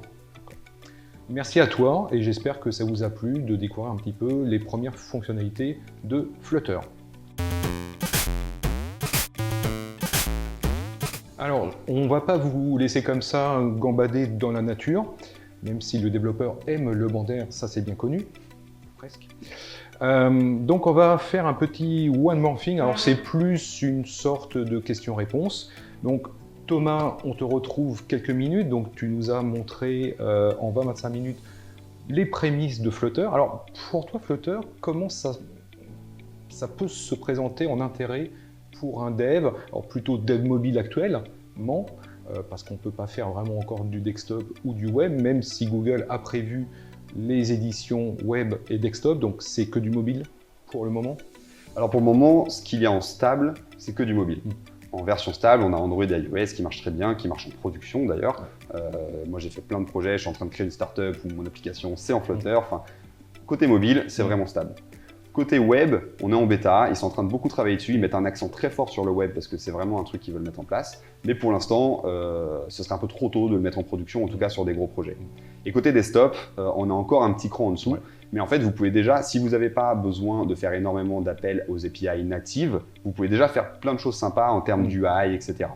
Merci à toi et j'espère que ça vous a plu de découvrir un petit peu les premières fonctionnalités de Flutter. Alors, on ne va pas vous laisser comme ça gambader dans la nature, même si le développeur aime le banc d'air, ça c'est bien connu, presque. Donc on va faire un petit one more thing, alors c'est plus une sorte de question-réponse. Donc Thomas, on te retrouve quelques minutes, donc tu nous as montré en 20-25 minutes les prémices de Flutter. Alors pour toi Flutter, comment ça peut se présenter en intérêt pour un dev, alors plutôt dev mobile actuellement, parce qu'on ne peut pas faire vraiment encore du desktop ou du web, même si Google a prévu les éditions web et desktop, donc c'est que du mobile pour le moment? Alors pour le moment, ce qu'il y a en stable, c'est que du mobile. En version stable, on a Android et iOS qui marchent très bien, qui marchent en production d'ailleurs. Moi j'ai fait plein de projets, je suis en train de créer une startup où mon application c'est en Flutter. Enfin, côté mobile, c'est vraiment stable. Côté web, on est en bêta, ils sont en train de beaucoup travailler dessus, ils mettent un accent très fort sur le web parce que c'est vraiment un truc qu'ils veulent mettre en place. Mais pour l'instant, ce serait un peu trop tôt de le mettre en production, en tout cas sur des gros projets. Et côté desktop, on a encore un petit cran en dessous, mais en fait vous pouvez déjà, si vous n'avez pas besoin de faire énormément d'appels aux API natives, vous pouvez déjà faire plein de choses sympas en termes d'UI, etc.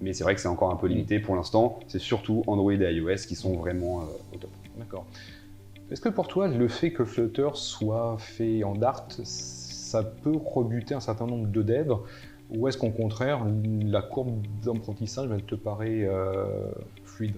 Mais c'est vrai que c'est encore un peu limité pour l'instant, c'est surtout Android et iOS qui sont vraiment au top. D'accord. Est-ce que pour toi, le fait que Flutter soit fait en Dart, ça peut rebuter un certain nombre de devs, ou est-ce qu'au contraire, la courbe d'apprentissage te paraît fluide?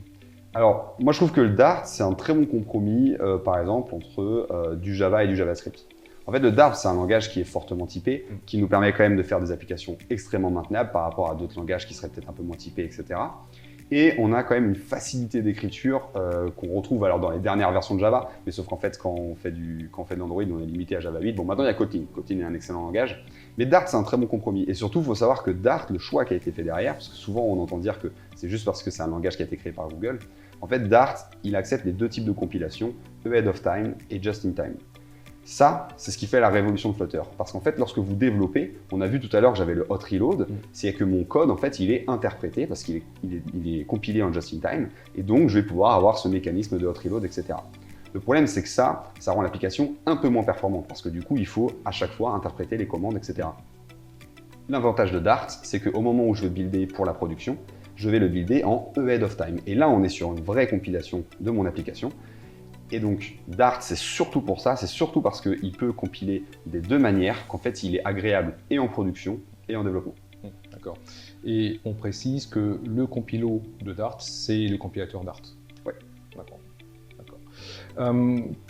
Alors, moi je trouve que le Dart, c'est un très bon compromis, par exemple, entre du Java et du JavaScript. En fait, le Dart, c'est un langage qui est fortement typé, qui nous permet quand même de faire des applications extrêmement maintenables par rapport à d'autres langages qui seraient peut-être un peu moins typés, etc. Et on a quand même une facilité d'écriture qu'on retrouve alors dans les dernières versions de Java, mais sauf qu'en fait, quand on fait de l'Android, on est limité à Java 8. Bon, maintenant il y a Kotlin. Kotlin est un excellent langage. Mais Dart, c'est un très bon compromis. Et surtout, il faut savoir que Dart, le choix qui a été fait derrière, parce que souvent on entend dire que c'est juste parce que c'est un langage qui a été créé par Google, En fait, Dart, il accepte les deux types de compilation, ahead of time et just in time. Ça, c'est ce qui fait la révolution de Flutter. Parce qu'en fait, lorsque vous développez, on a vu tout à l'heure que j'avais le hot reload, c'est que mon code, en fait, il est interprété parce qu'il est compilé en just in time, et donc je vais pouvoir avoir ce mécanisme de hot reload, etc. Le problème, c'est que ça rend l'application un peu moins performante, parce que du coup, il faut à chaque fois interpréter les commandes, etc. L'avantage de Dart, c'est qu'au moment où je veux builder pour la production, je vais le builder en ahead of time. Et là, on est sur une vraie compilation de mon application. Et donc, Dart, c'est surtout pour ça, c'est surtout parce qu'il peut compiler des deux manières, qu'en fait, il est agréable et en production et en développement. D'accord. Et on précise que le compilo de Dart, c'est le compilateur Dart. Oui. D'accord.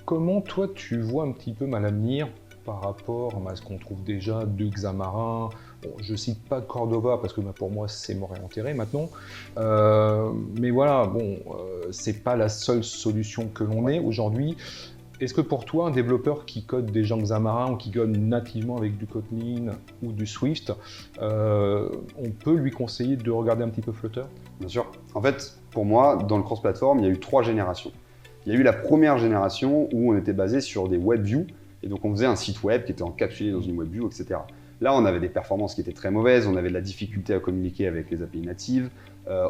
Comment toi, tu vois un petit peu l'avenir par rapport à ce qu'on trouve déjà de Xamarin? Bon, je ne cite pas Cordova parce que pour moi c'est mort et enterré maintenant, mais voilà, bon, c'est pas la seule solution que l'on ait aujourd'hui. Est-ce que pour toi, un développeur qui code déjà en Xamarin ou qui code nativement avec du Kotlin ou du Swift, on peut lui conseiller de regarder un petit peu Flutter? Bien sûr. En fait, pour moi, dans le cross-platform, il y a eu 3 générations. Il y a eu la première génération où on était basé sur des WebView, et donc on faisait un site web qui était encapsulé dans une WebView, etc. Là, on avait des performances qui étaient très mauvaises, on avait de la difficulté à communiquer avec les API natives,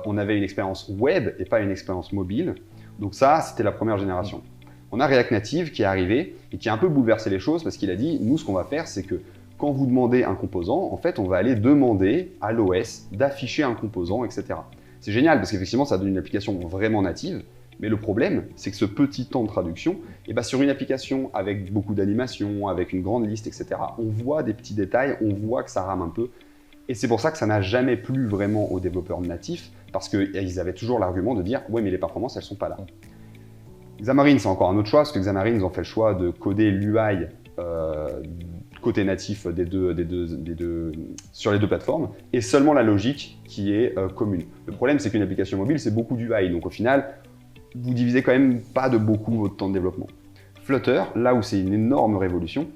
on avait une expérience web et pas une expérience mobile. Donc ça, c'était la première génération. On a React Native qui est arrivé et qui a un peu bouleversé les choses parce qu'il a dit, nous, ce qu'on va faire, c'est que quand vous demandez un composant, en fait, on va aller demander à l'OS d'afficher un composant, etc. C'est génial parce qu'effectivement, ça donne une application vraiment native. Mais le problème, c'est que ce petit temps de traduction, sur une application avec beaucoup d'animations, avec une grande liste, etc., on voit des petits détails, on voit que ça rame un peu. Et c'est pour ça que ça n'a jamais plu vraiment aux développeurs natifs, parce qu'ils avaient toujours l'argument de dire « ouais, mais les performances, elles ne sont pas là ». Xamarin, c'est encore un autre choix, parce que Xamarin, ils ont fait le choix de coder l'UI côté natif sur les deux plateformes, et seulement la logique qui est commune. Le problème, c'est qu'une application mobile, c'est beaucoup d'UI, donc au final, vous divisez quand même pas de beaucoup votre temps de développement. Flutter, là où c'est une énorme révolution,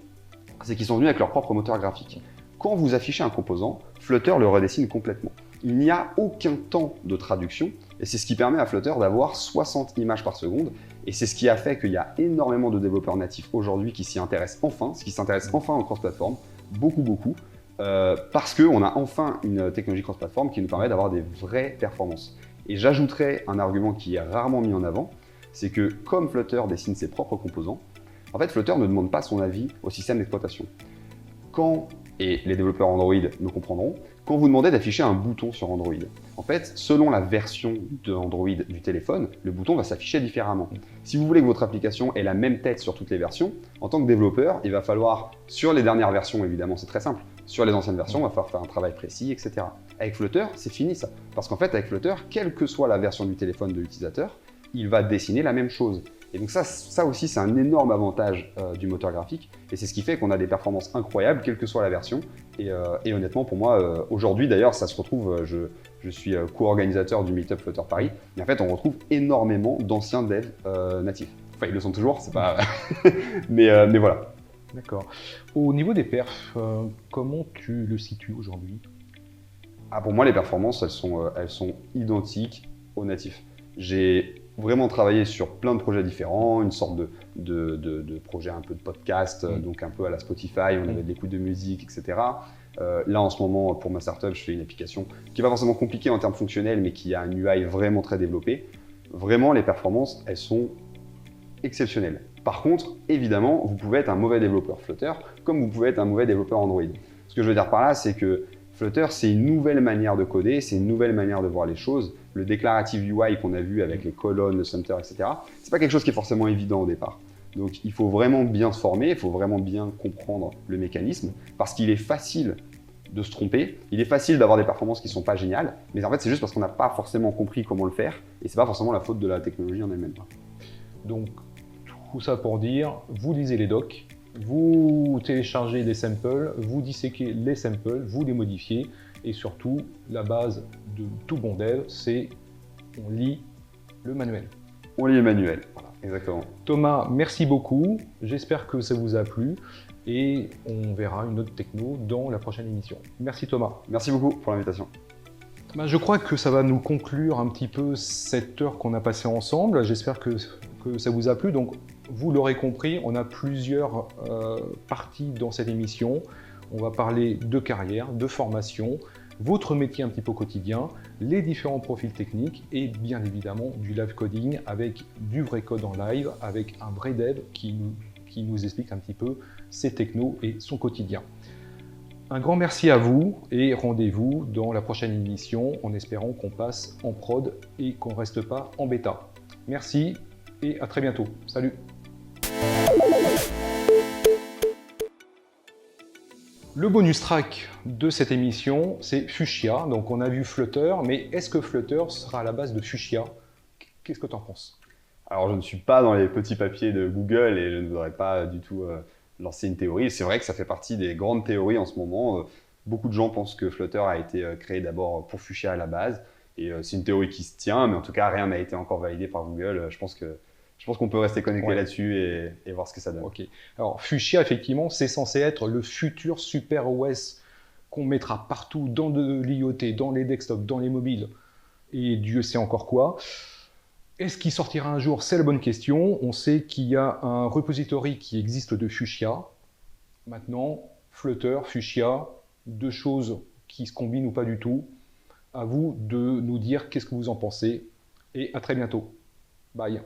c'est qu'ils sont venus avec leur propre moteur graphique. Quand vous affichez un composant, Flutter le redessine complètement. Il n'y a aucun temps de traduction, et c'est ce qui permet à Flutter d'avoir 60 images par seconde, et c'est ce qui a fait qu'il y a énormément de développeurs natifs aujourd'hui qui s'y intéressent enfin, au cross-platform, beaucoup, parce qu'on a enfin une technologie cross-platform qui nous permet d'avoir des vraies performances. Et j'ajouterais un argument qui est rarement mis en avant, c'est que comme Flutter dessine ses propres composants, en fait Flutter ne demande pas son avis au système d'exploitation. Et les développeurs Android me comprendront, quand vous demandez d'afficher un bouton sur Android, en fait, selon la version d'Android du téléphone, le bouton va s'afficher différemment. Si vous voulez que votre application ait la même tête sur toutes les versions, en tant que développeur, il va falloir, sur les dernières versions évidemment, c'est très simple, sur les anciennes versions, il va falloir faire un travail précis, etc. Avec Flutter, c'est fini ça. Parce qu'en fait, avec Flutter, quelle que soit la version du téléphone de l'utilisateur, il va dessiner la même chose. Et donc ça aussi, c'est un énorme avantage du moteur graphique. Et c'est ce qui fait qu'on a des performances incroyables, quelle que soit la version. Et honnêtement, pour moi, aujourd'hui d'ailleurs, ça se retrouve, je suis co-organisateur du Meetup Flutter Paris. Et en fait, on retrouve énormément d'anciens devs natifs. Enfin, ils le sont toujours, c'est pas... mais voilà. D'accord. Au niveau des perfs, comment tu le situes aujourd'hui? Pour moi, les performances, elles sont identiques aux natifs. J'ai vraiment travaillé sur plein de projets différents, une sorte de projet un peu de podcast, donc un peu à la Spotify, on avait de l'écoute de musique, etc. Là, en ce moment, pour ma startup, je fais une application qui n'est pas forcément compliquée en termes fonctionnels, mais qui a un UI vraiment très développé. Vraiment, les performances, elles sont exceptionnelles. Par contre, évidemment, vous pouvez être un mauvais développeur Flutter, comme vous pouvez être un mauvais développeur Android. Ce que je veux dire par là, c'est que Flutter, c'est une nouvelle manière de coder, c'est une nouvelle manière de voir les choses. Le déclarative UI qu'on a vu avec les colonnes, le center, etc., c'est pas quelque chose qui est forcément évident au départ. Donc il faut vraiment bien se former, il faut vraiment bien comprendre le mécanisme, parce qu'il est facile de se tromper, il est facile d'avoir des performances qui ne sont pas géniales, mais en fait c'est juste parce qu'on n'a pas forcément compris comment le faire, et c'est pas forcément la faute de la technologie en elle-même. Donc tout ça pour dire, vous lisez les docs, vous téléchargez les samples, vous disséquez les samples, vous les modifiez, et surtout, la base de tout bon dev, c'est on lit le manuel. On lit le manuel, voilà, exactement. Thomas, merci beaucoup, j'espère que ça vous a plu, et on verra une autre techno dans la prochaine émission. Merci Thomas. Merci beaucoup pour l'invitation. Je crois que ça va nous conclure un petit peu cette heure qu'on a passée ensemble. J'espère que ça vous a plu. Donc, vous l'aurez compris, on a plusieurs parties dans cette émission. On va parler de carrière, de formation, votre métier un petit peu au quotidien, les différents profils techniques et bien évidemment du live coding avec du vrai code en live, avec un vrai dev qui nous explique un petit peu ses technos et son quotidien. Un grand merci à vous et rendez-vous dans la prochaine émission en espérant qu'on passe en prod et qu'on ne reste pas en bêta. Merci et à très bientôt. Salut! Le bonus track de cette émission, c'est Fuchsia. Donc on a vu Flutter, mais est-ce que Flutter sera à la base de Fuchsia? Qu'est-ce que tu en penses? Alors je ne suis pas dans les petits papiers de Google et je ne voudrais pas du tout lancer une théorie. C'est vrai que ça fait partie des grandes théories en ce moment. Beaucoup de gens pensent que Flutter a été créé d'abord pour Fuchsia à la base. Et c'est une théorie qui se tient, mais en tout cas rien n'a été encore validé par Google. Je pense qu'on peut rester connecté là-dessus et voir ce que ça donne. Ok. Alors Fuchsia, effectivement, c'est censé être le futur super OS qu'on mettra partout dans de l'IoT, dans les desktops, dans les mobiles, et Dieu sait encore quoi. Est-ce qu'il sortira un jour? C'est la bonne question. On sait qu'il y a un repository qui existe de Fuchsia. Maintenant, Flutter, Fuchsia, deux choses qui se combinent ou pas du tout. À vous de nous dire qu'est-ce que vous en pensez. Et à très bientôt. Bye.